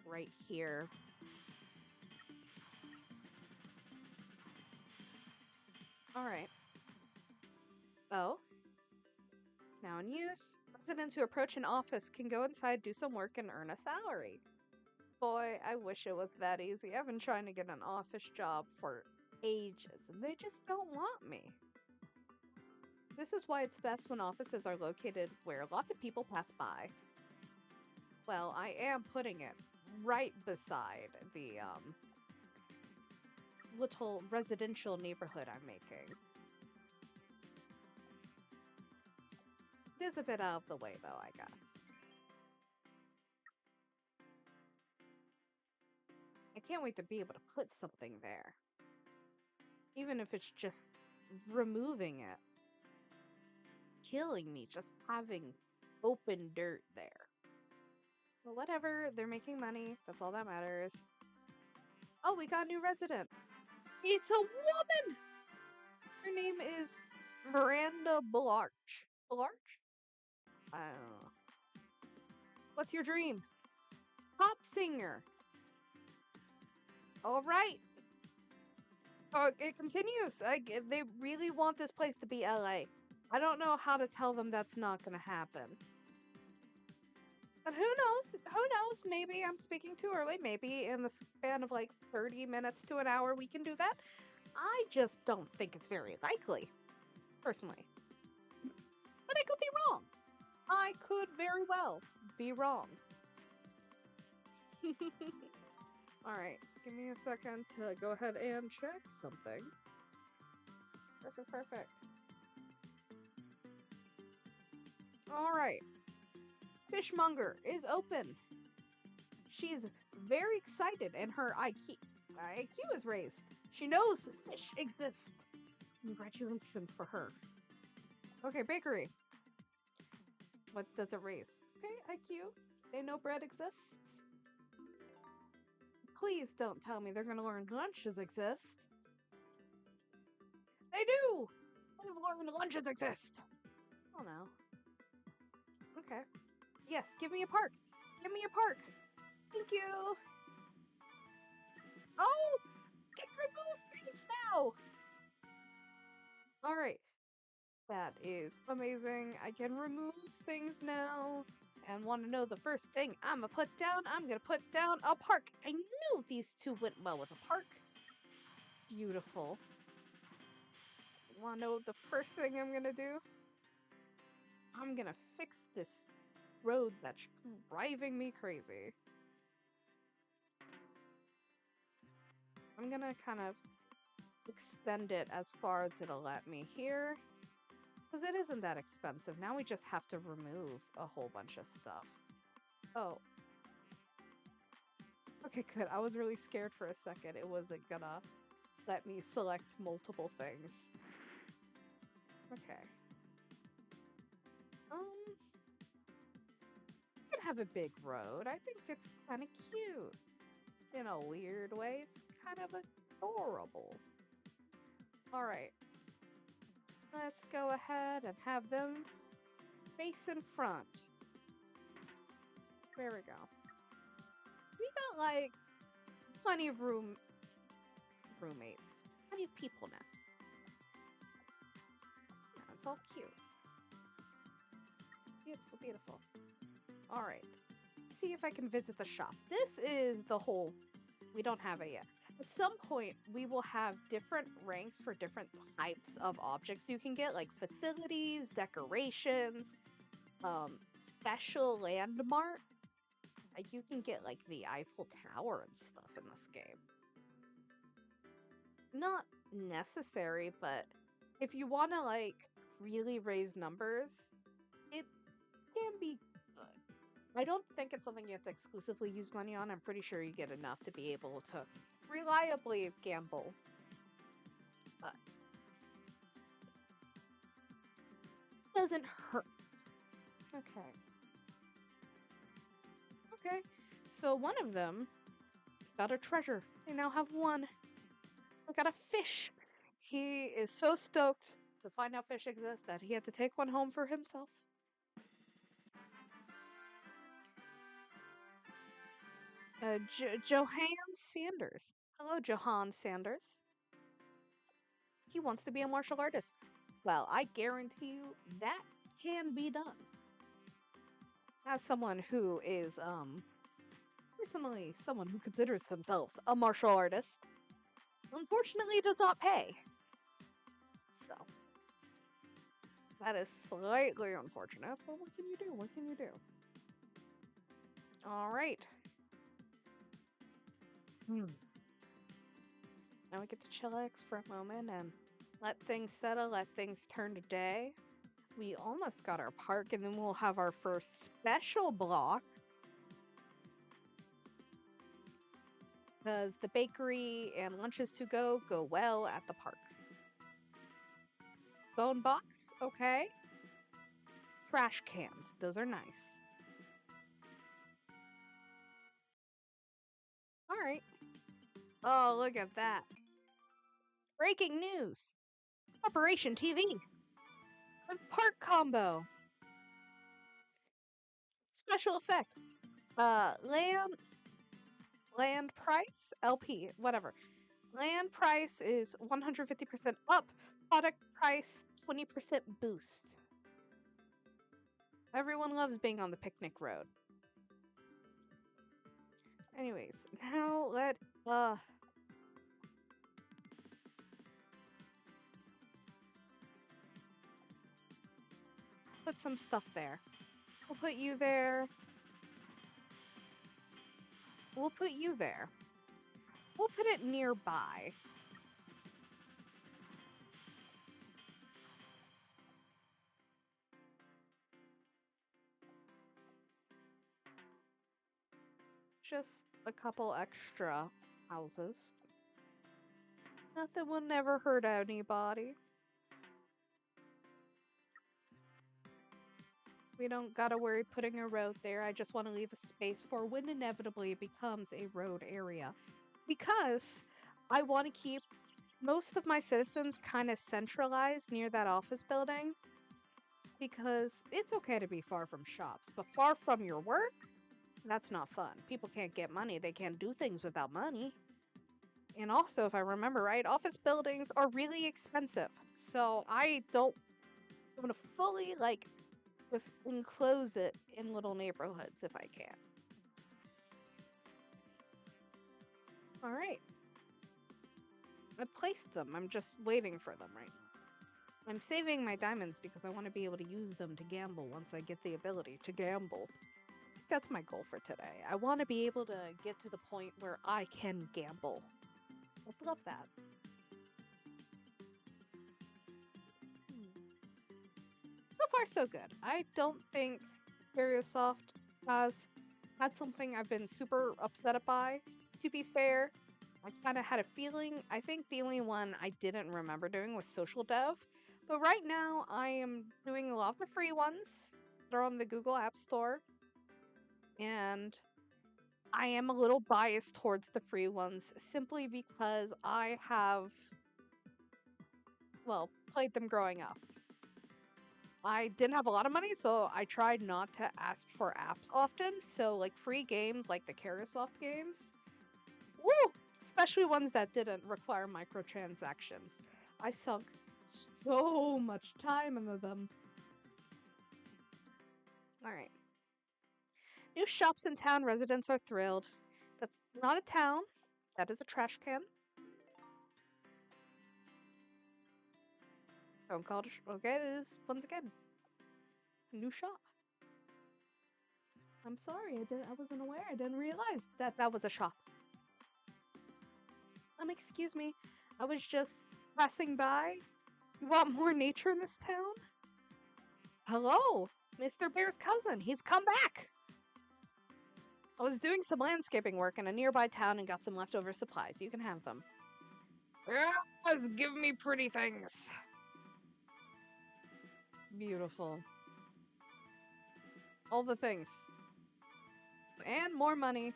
right here. All right. Oh. Now in use. Residents who approach an office can go inside, do some work, and earn a salary. Boy, I wish it was that easy. I've been trying to get an office job for ages, and they just don't want me. This is why it's best when offices are located where lots of people pass by. Well, I am putting it right beside the little residential neighborhood I'm making. It is a bit out of the way, though, I guess. can't wait to be able to put something there. Even if it's just removing it. It's killing me just having open dirt there. Well, whatever, they're making money. That's all that matters. Oh, we got a new resident. It's a woman! Her name is Miranda Blarch. Blarch? I don't know. What's your dream? Pop singer. All right. It continues. They really want this place to be LA. I don't know how to tell them that's not going to happen. But who knows? Who knows? Maybe I'm speaking too early. Maybe in the span of like 30 minutes to an hour we can do that. I just don't think it's very likely, personally. But I could be wrong. I could very well be wrong. Alright, give me a second to go ahead and check something. Perfect. Alright. Fishmonger is open. She's very excited and her IQ is raised. She knows fish exist. Congratulations for her. Okay, bakery. What does it raise? Okay, IQ. They know bread exists. Please don't tell me they're gonna learn lunches exist. They do! They've learned lunches exist! Oh no. Okay. Yes, give me a park! Give me a park! Thank you! Oh! I can remove things now! Alright. That is amazing. I can remove things now. And want to know the first thing I'm gonna put down? I'm gonna put down a park. I knew these two went well with a park. It's beautiful. Want to know the first thing I'm gonna do? I'm gonna fix this road that's driving me crazy. I'm gonna kind of extend it as far as it'll let me here. Because it isn't that expensive. Now we just have to remove a whole bunch of stuff. Oh. Okay, good. I was really scared for a second. It wasn't gonna let me select multiple things. Okay. You can have a big road. I think it's kind of cute. In a weird way, it's kind of adorable. Alright. Let's go ahead and have them face in front. There we go. We got, like, plenty of roommates. Plenty of people now. Yeah, it's all cute. Beautiful, beautiful. Alright. See if I can visit the shop. This is the whole... We don't have it yet. At some point, we will have different ranks for different types of objects you can get, like facilities, decorations, special landmarks. Like, you can get, like, the Eiffel Tower and stuff in this game. Not necessary, but if you want to, like, really raise numbers, it can be good. I don't think it's something you have to exclusively use money on. I'm pretty sure you get enough to be able to reliably gamble. But it doesn't hurt. Okay. Okay. So one of them got a treasure. They now have one. They got a fish. He is so stoked to find out fish exist that he had to take one home for himself. Johan Sanders. Hello, Johan Sanders. He wants to be a martial artist. Well, I guarantee you that can be done. As someone who is, personally someone who considers themselves a martial artist, unfortunately does not pay. So, that is slightly unfortunate, but what can you do? What can you do? Alright. Now we get to chillax for a moment and let things settle, let things turn to day. We almost got our park, and then we'll have our first special block. Because the bakery and lunches to go well at the park. Phone box, okay. Trash cans, those are nice. All right. Oh, look at that. Breaking news. Operation TV. With park combo. Special effect. Land price, LP, whatever. Land price is 150% up. Product price 20% boost. Everyone loves being on the picnic road. Anyways, now let put some stuff there. We'll put you there. We'll put you there. We'll put it nearby. Just a couple extra houses. Nothing will never hurt anybody. We don't gotta worry putting a road there. I just want to leave a space for when inevitably it becomes a road area. Because I want to keep most of my citizens kind of centralized near that office building. Because it's okay to be far from shops, but far from your work, that's not fun. People can't get money. They can't do things without money. And also, if I remember right, office buildings are really expensive. So I want to fully, just enclose it in little neighborhoods if I can. All right. I placed them. I'm just waiting for them right now. I'm saving my diamonds because I want to be able to use them to gamble once I get the ability to gamble. I think that's my goal for today. I want to be able to get to the point where I can gamble. I'd love that. So far, so good. I don't think Kariosofts has had something I've been super upset by. To be fair, I kind of had a feeling. I think the only one I didn't remember doing was Social Dev. But right now, I am doing a lot of the free ones. They're on the Google App Store. And I am a little biased towards the free ones simply because I have, played them growing up. I didn't have a lot of money, so I tried not to ask for apps often. So, free games like the Kariosofts games, woo! Especially ones that didn't require microtransactions. I sunk so much time into them. Alright. New shops in town, residents are thrilled. That's not a town, that is a trash can. Don't call it okay, it is, once again, a new shop. I'm sorry, I wasn't aware, I didn't realize that was a shop. Excuse me, I was just passing by. You want more nature in this town? Hello, Mr. Bear's cousin, he's come back! I was doing some landscaping work in a nearby town and got some leftover supplies. You can have them. Yes, give me pretty things. Beautiful. All the things. And more money.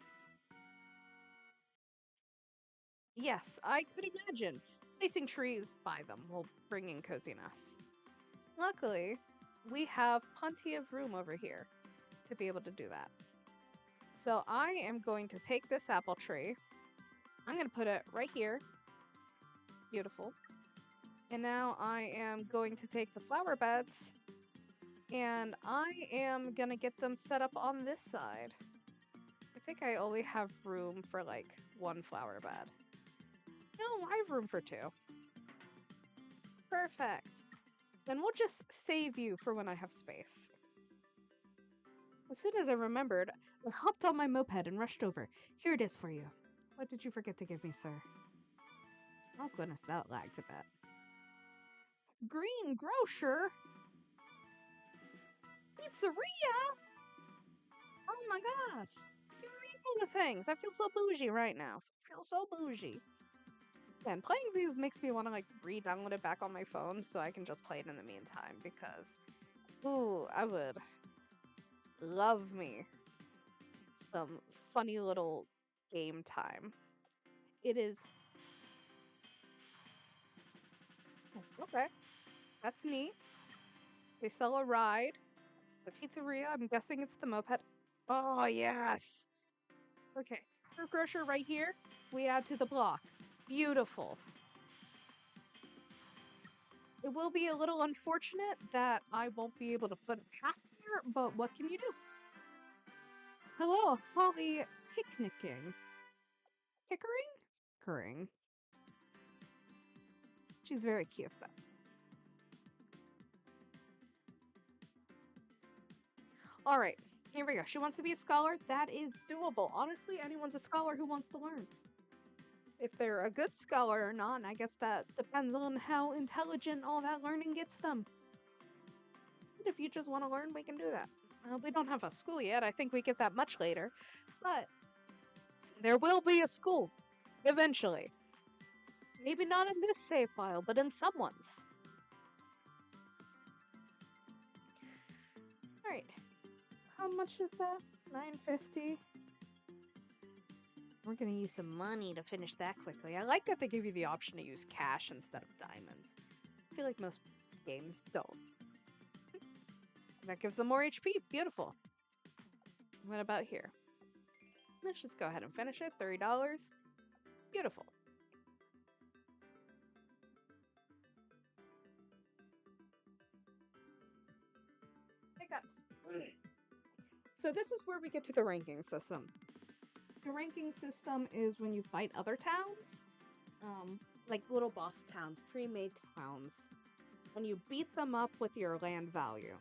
Yes, I could imagine. Placing trees by them will bring in coziness. Luckily, we have plenty of room over here to be able to do that. So I am going to take this apple tree. I'm going to put it right here. Beautiful. And now I am going to take the flower beds and I am going to get them set up on this side. I think I only have room for one flower bed. No, I have room for two. Perfect. Then we'll just save you for when I have space. As soon as I remembered, I hopped on my moped and rushed over. Here it is for you. What did you forget to give me, sir? Oh goodness, that lagged a bit. Green grocer? Pizzeria? Oh my gosh. Give me all the things. I feel so bougie right now. feel so bougie. And playing these makes me want to like re-download it back on my phone so I can just play it in the meantime because, ooh, I would love me some funny little game time. It is okay. That's neat. They sell a ride. The pizzeria. I'm guessing it's the moped. Oh yes. Okay. Fruit grocer right here. We add to the block. Beautiful. It will be a little unfortunate that I won't be able to put it past here, but what can you do? Hello, Holly picnicking. Pickering? Pickering. She's very cute though. All right, here we go. She wants to be a scholar. That is doable. Honestly, anyone's a scholar who wants to learn. If they're a good scholar or not, I guess that depends on how intelligent all that learning gets them. But if you just want to learn, we can do that. We don't have a school yet. I think we get that much later. But there will be a school eventually. Maybe not in this save file, but in someone's. Alright. How much is that? $9.50. We're gonna use some money to finish that quickly. I like that they give you the option to use cash instead of diamonds. I feel like most games don't. That gives them more HP. Beautiful. What about here? Let's just go ahead and finish it. $30. Beautiful. Pickups. So this is where we get to the ranking system. The ranking system is when you fight other towns, like little boss towns, pre-made towns, when you beat them up with your land value.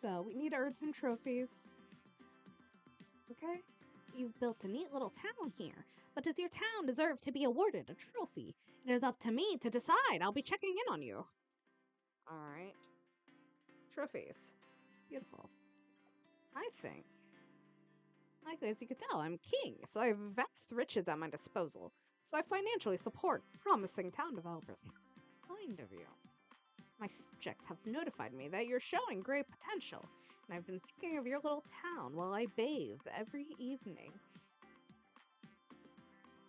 So we need to earn some trophies. Okay? You've built a neat little town here, but does your town deserve to be awarded a trophy? It is up to me to decide. I'll be checking in on you. Alright. Trophies. Beautiful. I think. Likely, as you can tell, I'm king, so I have vast riches at my disposal. So I financially support promising town developers. Kind of you. My subjects have notified me that you're showing great potential, and I've been thinking of your little town while I bathe every evening.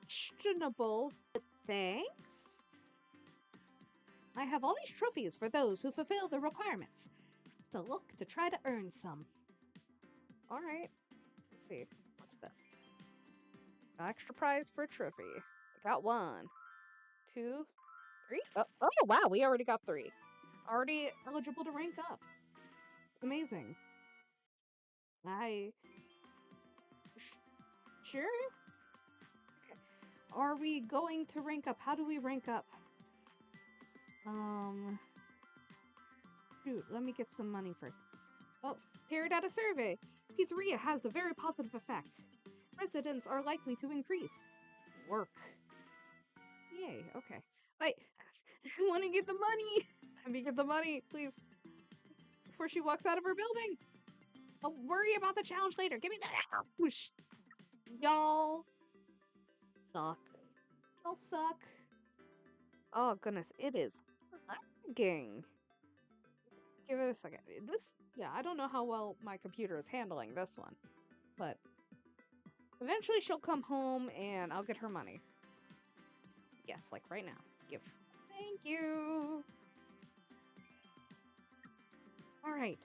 Questionable, but thanks. I have all these trophies for those who fulfill the requirements. So look to try to earn some. Alright. Let's see. What's this? Extra prize for a trophy. I got 1, 2, 3. Oh, wow, we already got 3. Already eligible to rank up. Amazing. Sure? Okay. Are we going to rank up? How do we rank up? Shoot, let me get some money first. Oh, carried out a survey. Pizzeria has a very positive effect. Residents are likely to increase. Work. Yay, okay. Wait, I want to get the money. Let me get the money, please. Before she walks out of her building. I'll worry about the challenge later. Give me the whoosh. Y'all suck. Y'all suck. Oh goodness, it is lagging. Give it a second. Yeah, I don't know how well my computer is handling this one, but eventually she'll come home and I'll get her money. Yes, like right now. Give. Thank you. All right,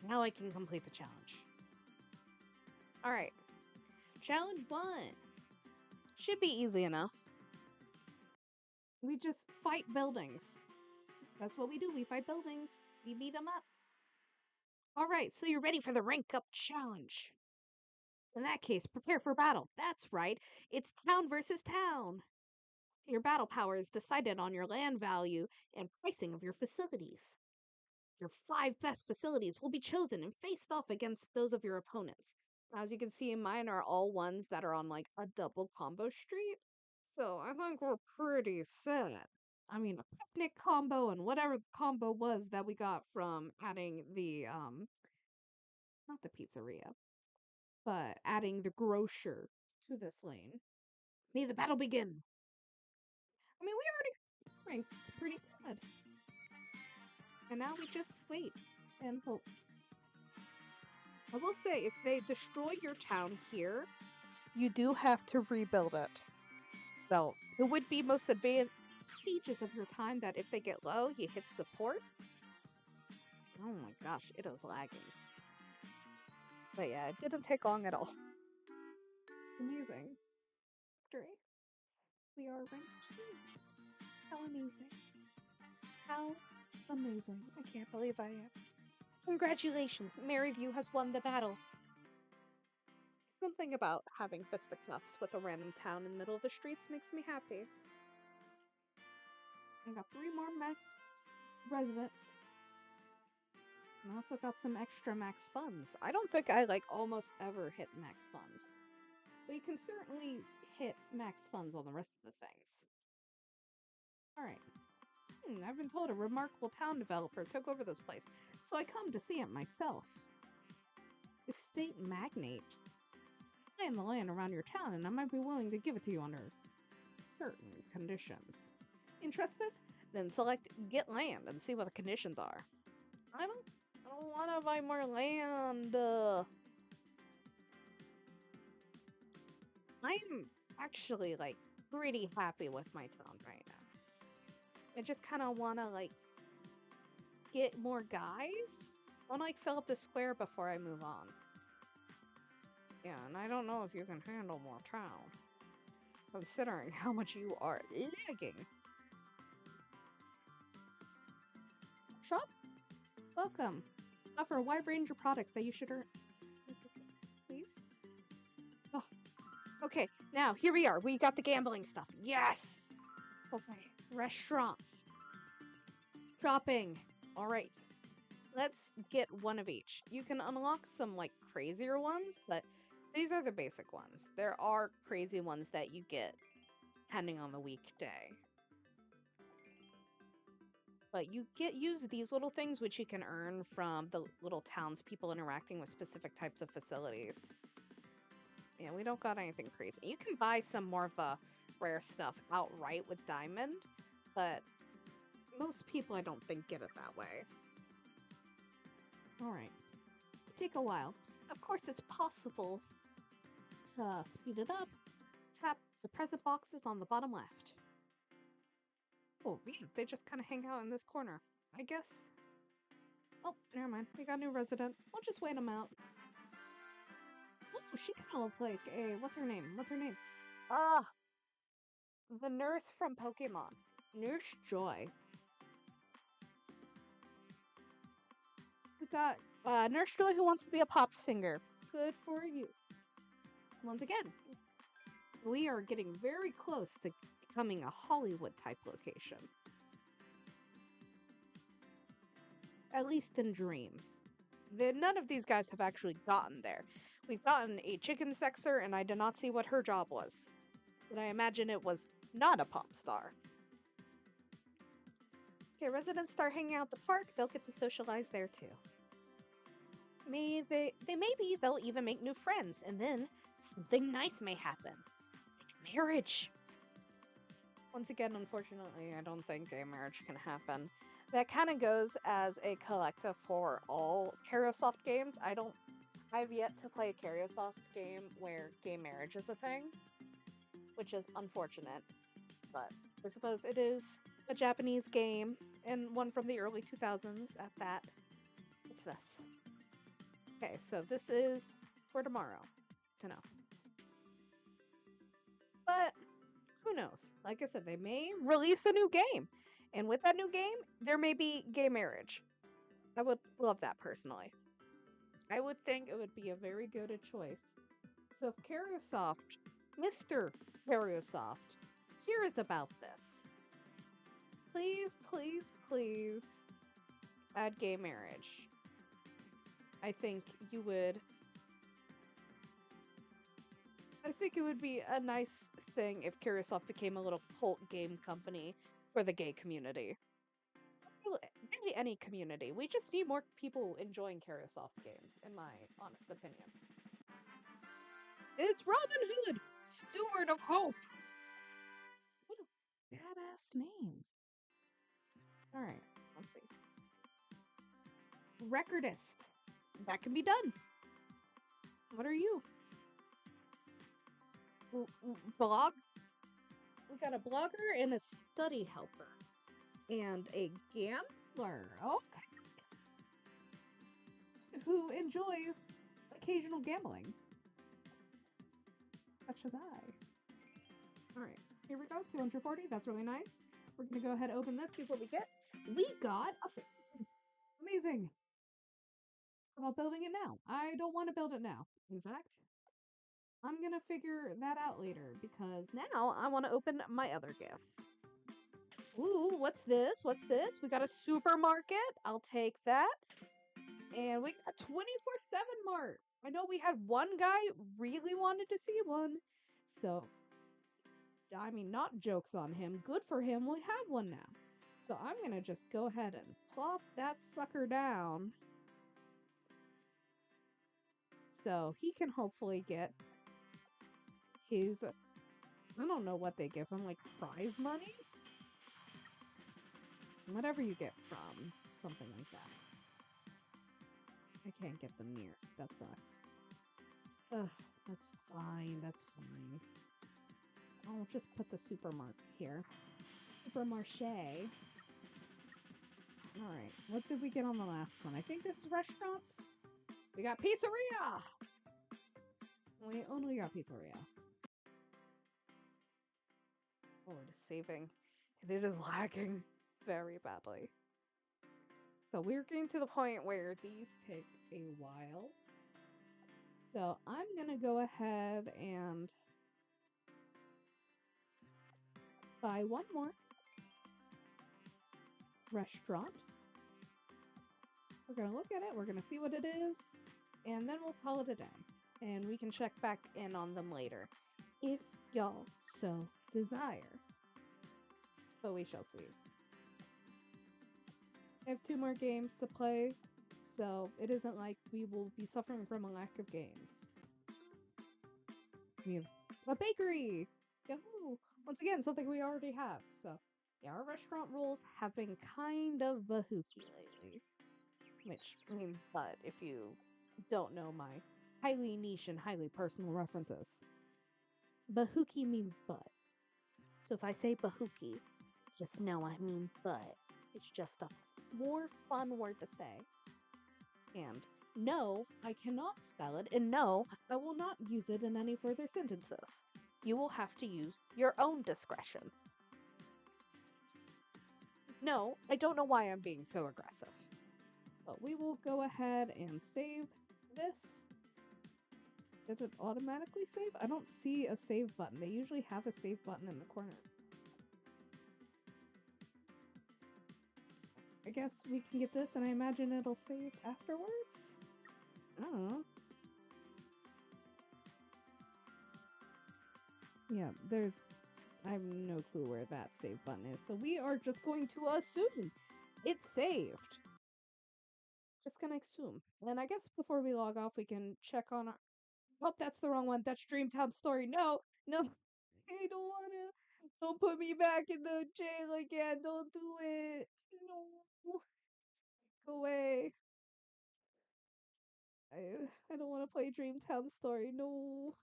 now I can complete the challenge. All right, challenge 1 should be easy enough. We just fight buildings. That's what we do. We fight buildings. We beat them up. All right, so you're ready for the rank up challenge. In that case, prepare for battle. That's right. It's town versus town. Your battle power is decided on your land value and pricing of your facilities. Your 5 best facilities will be chosen and faced off against those of your opponents. As you can see, mine are all ones that are on like a double combo street. So I think we're pretty set. I mean, a picnic combo and whatever the combo was that we got from adding the not the pizzeria, but adding the grocer to this lane. May the battle begin. I mean, we already ranked pretty good. And now we just wait and hope. I will say, if they destroy your town here, you do have to rebuild it. So it would be most advantageous of your time that if they get low, you hit support. Oh my gosh, it is lagging. But yeah, it didn't take long at all. Amazing. Victory. We are ranked 2. How amazing. How amazing. I can't believe I am. Congratulations, Maryview has won the battle. Something about having fisticuffs with a random town in the middle of the streets makes me happy. I got 3 more max residents. And I also got some extra max funds. I don't think I almost ever hit max funds. But you can certainly hit max funds on the rest of the things. Alright. I've been told a remarkable town developer took over this place, so I come to see it myself. Estate magnate. I own the land around your town, and I might be willing to give it to you under certain conditions. Interested? Then select Get Land and see what the conditions are. I don't want to buy more land. I'm actually pretty happy with my town right now. I just kind of want to get more guys. I want to fill up the square before I move on. Yeah, and I don't know if you can handle more town, considering how much you are lagging. Shop? Welcome. Offer a wide range of products that you should earn. Please? Oh, okay. Now, here we are. We got the gambling stuff. Yes! Okay. Restaurants. Shopping. Alright. Let's get one of each. You can unlock some, crazier ones, but these are the basic ones. There are crazy ones that you get depending on the weekday. But you use these little things, which you can earn from the little townspeople interacting with specific types of facilities. Yeah, we don't got anything crazy. You can buy some more of the rare stuff outright with Diamond, but most people I don't think get it that way. Alright. Take a while. Of course, it's possible to speed it up. Tap the present boxes on the bottom left. Oh, yeah, they just kind of hang out in this corner. I guess. Oh, never mind. We got a new resident. We'll just wait them out. Oh, she kind of looks like a... What's her name? Ah! The nurse from Pokemon. Nurse Joy. We got Nurse Joy who wants to be a pop singer. Good for you. Once again, we are getting very close to becoming a Hollywood-type location. At least in dreams. None of these guys have actually gotten there. We've gotten a chicken sexer, and I did not see what her job was. But I imagine it was not a pop star. Okay, residents start hanging out at the park. They'll get to socialize there too. Maybe they'll even make new friends, and then something nice may happen. Like marriage. Once again, unfortunately, I don't think gay marriage can happen. That kind of goes as a collective for all Kariosofts games. I've yet to play a Kariosofts game where gay marriage is a thing, which is unfortunate. But I suppose it is a Japanese game, and one from the early 2000s at that. What's this? Okay, so this is for tomorrow to know. But who knows? Like I said, they may release a new game. And with that new game, there may be gay marriage. I would love that personally. I would think it would be a very good choice. So if Kariosofts, Mr. Kariosofts, hears about this, please, please, please add gay marriage. I think it would be a nice thing if Kariosofts became a little cult game company for the gay community. Really any community. We just need more people enjoying Kariosofts games, in my honest opinion. It's Robin Hood! Steward of Hope. What a badass name. All right, let's see. Recordist. That can be done. What are you? Blog? We got a blogger and a study helper. And a gambler. Okay. Who enjoys occasional gambling. Such as I. Alright, here we go. 240. That's really nice. We're going to go ahead and open this, see what we get. We got a... Amazing. How about building it now? I don't want to build it now. In fact, I'm going to figure that out later because now I want to open my other gifts. Ooh, what's this? What's this? We got a supermarket. I'll take that. And we got 24/7 Mart. I know we had one guy really wanted to see one. So, I mean, not jokes on him. Good for him. We have one now. So I'm going to just go ahead and plop that sucker down. So he can hopefully get his, I don't know what they give him, like prize money? Whatever you get from something like that. I can't get them near. That sucks. Ugh, that's fine. That's fine. I'll just put the supermarket here. Supermarché. Alright, what did we get on the last one? I think this is restaurants. We got pizzeria! Oh no, we got pizzeria. Oh, it is saving. And it is lagging very badly. So we're getting to the point where these take a while. So I'm gonna go ahead and buy one more restaurant. We're gonna look at it, we're gonna see what it is, and then we'll call it a day. And we can check back in on them later, if y'all so desire. But we shall see. I have 2 more games to play, so it isn't like we will be suffering from a lack of games. We have a bakery! Yahoo! Once again, something we already have, so yeah, our restaurant rules have been kind of bahooky lately. Which means but if you don't know my highly niche and highly personal references. Bahooky means but. So if I say bahooky, just know I mean but. It's just a more fun word to say. And no, I cannot spell it, and no, I will not use it in any further sentences. You will have to use your own discretion. No, I don't know why I'm being so aggressive. But we will go ahead and save this. Does it automatically save? I don't see a save button. They usually have a save button in the corner. I guess we can get this and I imagine it'll save afterwards? Oh. Yeah, I have no clue where that save button is. So we are just going to assume it's saved. Just gonna assume. And I guess before we log off, we can check on our... Oh, that's the wrong one. That's Dreamtown Story. No, no. I don't wanna. Don't put me back in the jail again. Don't do it. No. Go away. I don't want to play Dreamtown Story. No.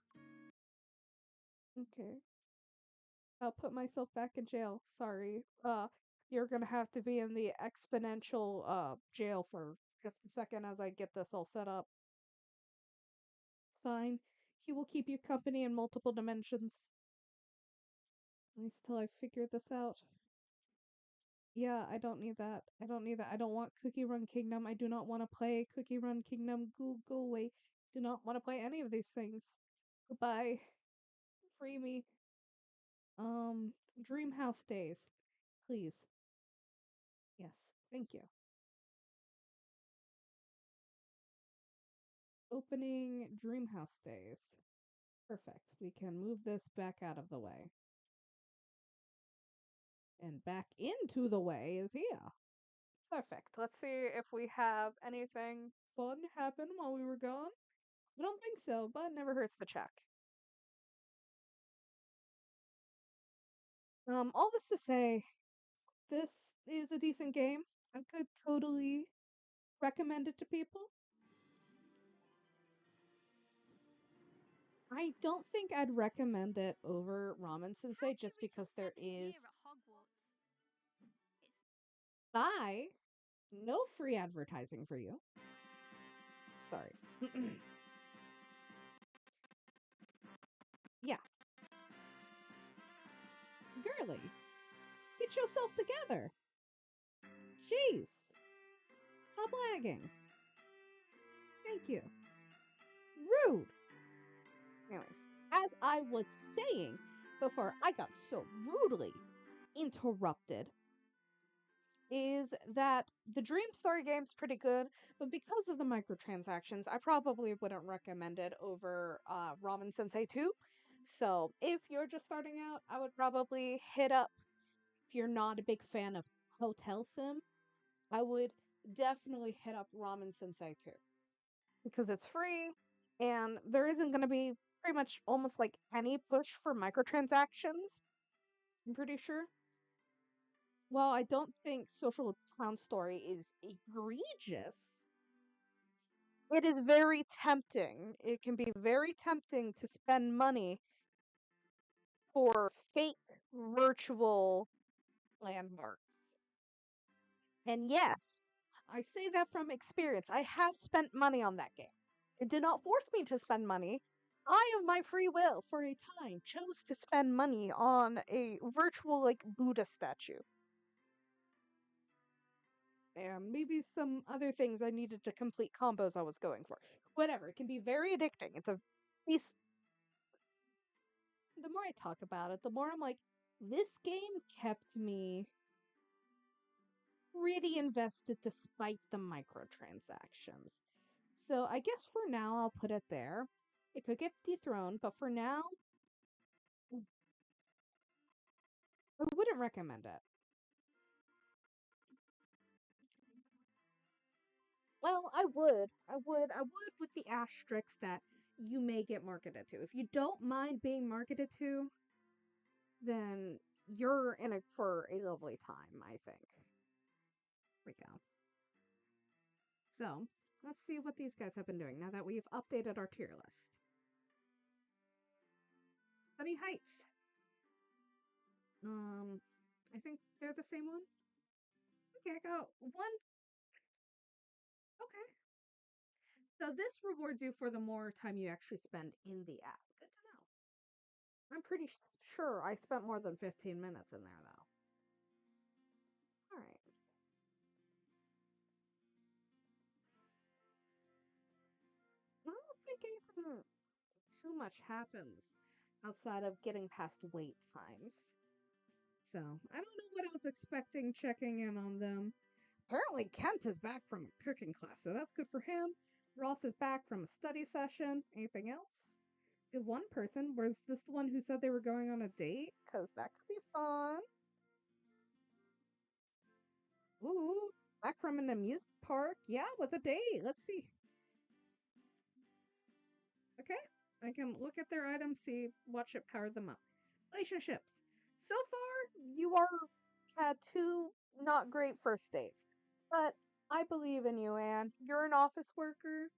Okay. I'll put myself back in jail. Sorry. You're gonna have to be in the exponential jail for just a second as I get this all set up. It's fine. He will keep you company in multiple dimensions. At least till I figure this out. Yeah, I don't need that. I don't need that. I don't want Cookie Run Kingdom. I do not want to play Cookie Run Kingdom. Go away. Do not want to play any of these things. Goodbye. Free me. Dreamhouse Days. Please. Yes, thank you. Opening Dreamhouse Days. Perfect. We can move this back out of the way. And back into the way is here. Perfect. Let's see if we have anything fun happen while we were gone. I don't think so, but it never hurts to check. All this to say, this is a decent game. I could totally recommend it to people. I don't think I'd recommend it over Ramen Sensei just because there is bye. No free advertising for you. Sorry. Yeah. Girly, get yourself together. Jeez. Stop lagging. Thank you. Rude. Anyways, as I was saying before I got so rudely interrupted, is that the Dream Story game's pretty good, but because of the microtransactions, I probably wouldn't recommend it over Ramen Sensei 2. So if you're just starting out, I would probably hit up, if you're not a big fan of Hotel Sim, I would definitely hit up Ramen Sensei 2. Because it's free, and there isn't going to be pretty much almost like any push for microtransactions, I'm pretty sure. While I don't think Social Town Story is egregious, it is very tempting. It can be very tempting to spend money for fake virtual landmarks. And yes, I say that from experience. I have spent money on that game. It did not force me to spend money. I, of my free will, for a time, chose to spend money on a virtual, like, Buddha statue. And maybe some other things I needed to complete combos I was going for. Whatever, it can be very addicting. It's a piece. The more I talk about it, the more I'm like, this game kept me pretty invested despite the microtransactions. So I guess for now I'll put it there. It could get dethroned, but for now, I wouldn't recommend it. Well, I would with the asterisk that you may get marketed to. If you don't mind being marketed to, then you're in it for a lovely time, I think. Here we go. So, let's see what these guys have been doing now that we've updated our tier list. Sunny Heights. I think they're the same one. Okay, I got one. Okay. So this rewards you for the more time you actually spend in the app. Good to know. I'm pretty sure I spent more than 15 minutes in there, though. All right. I don't think anything too much happens outside of getting past wait times. So I don't know what I was expecting checking in on them. Apparently, Kent is back from a cooking class, so that's good for him. Ross is back from a study session. Anything else? If one person, was this the one who said they were going on a date? Because that could be fun. Ooh, back from an amusement park. Yeah, with a date. Let's see. Okay, I can look at their items, see, watch it power them up. Relationships. So far, you are had two not great first dates, but I believe in you, Anne. You're an office worker,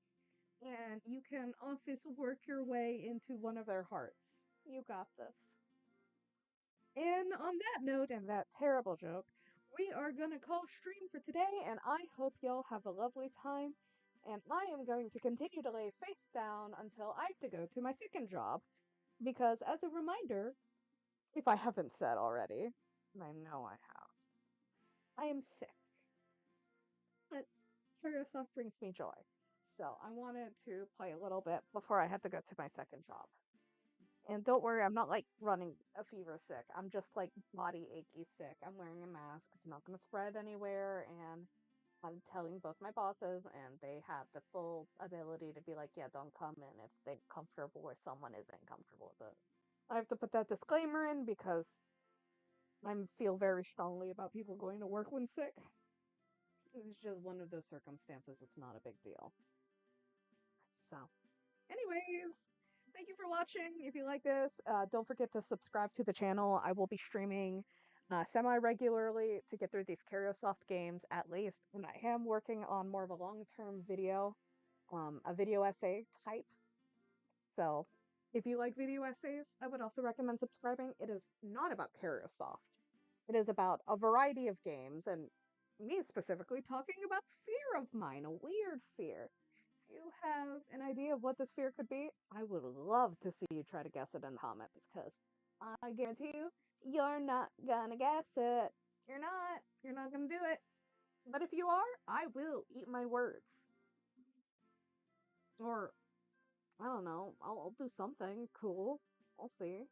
and you can office work your way into one of their hearts. You got this. And on that note, and that terrible joke, we are going to call stream for today, and I hope y'all have a lovely time. And I am going to continue to lay face down until I have to go to my second job. Because, as a reminder, if I haven't said already, and I know I have, I am sick. But Kariosofts brings me joy. So I wanted to play a little bit before I had to go to my second job. And don't worry, I'm not like running a fever sick. I'm just like body achy sick. I'm wearing a mask. It's not going to spread anywhere. And I'm telling both my bosses, and they have the full ability to be like, yeah, don't come in if they're comfortable or someone isn't comfortable with it. I have to put that disclaimer in because I feel very strongly about people going to work when sick. It's just one of those circumstances. It's not a big deal. So, anyways, thank you for watching. If you like this, don't forget to subscribe to the channel. I will be streaming semi-regularly to get through these Kariosoft games at least. And I am working on more of a long-term video, a video essay type. So if you like video essays, I would also recommend subscribing. It is not about Kariosoft. It is about a variety of games, and me specifically talking about fear of mine, a weird fear. If you have an idea of what this fear could be, I would love to see you try to guess it in the comments, because I guarantee you, you're not gonna guess it. You're not. You're not gonna do it. But if you are, I will eat my words. Or, I don't know, I'll do something cool. I'll see.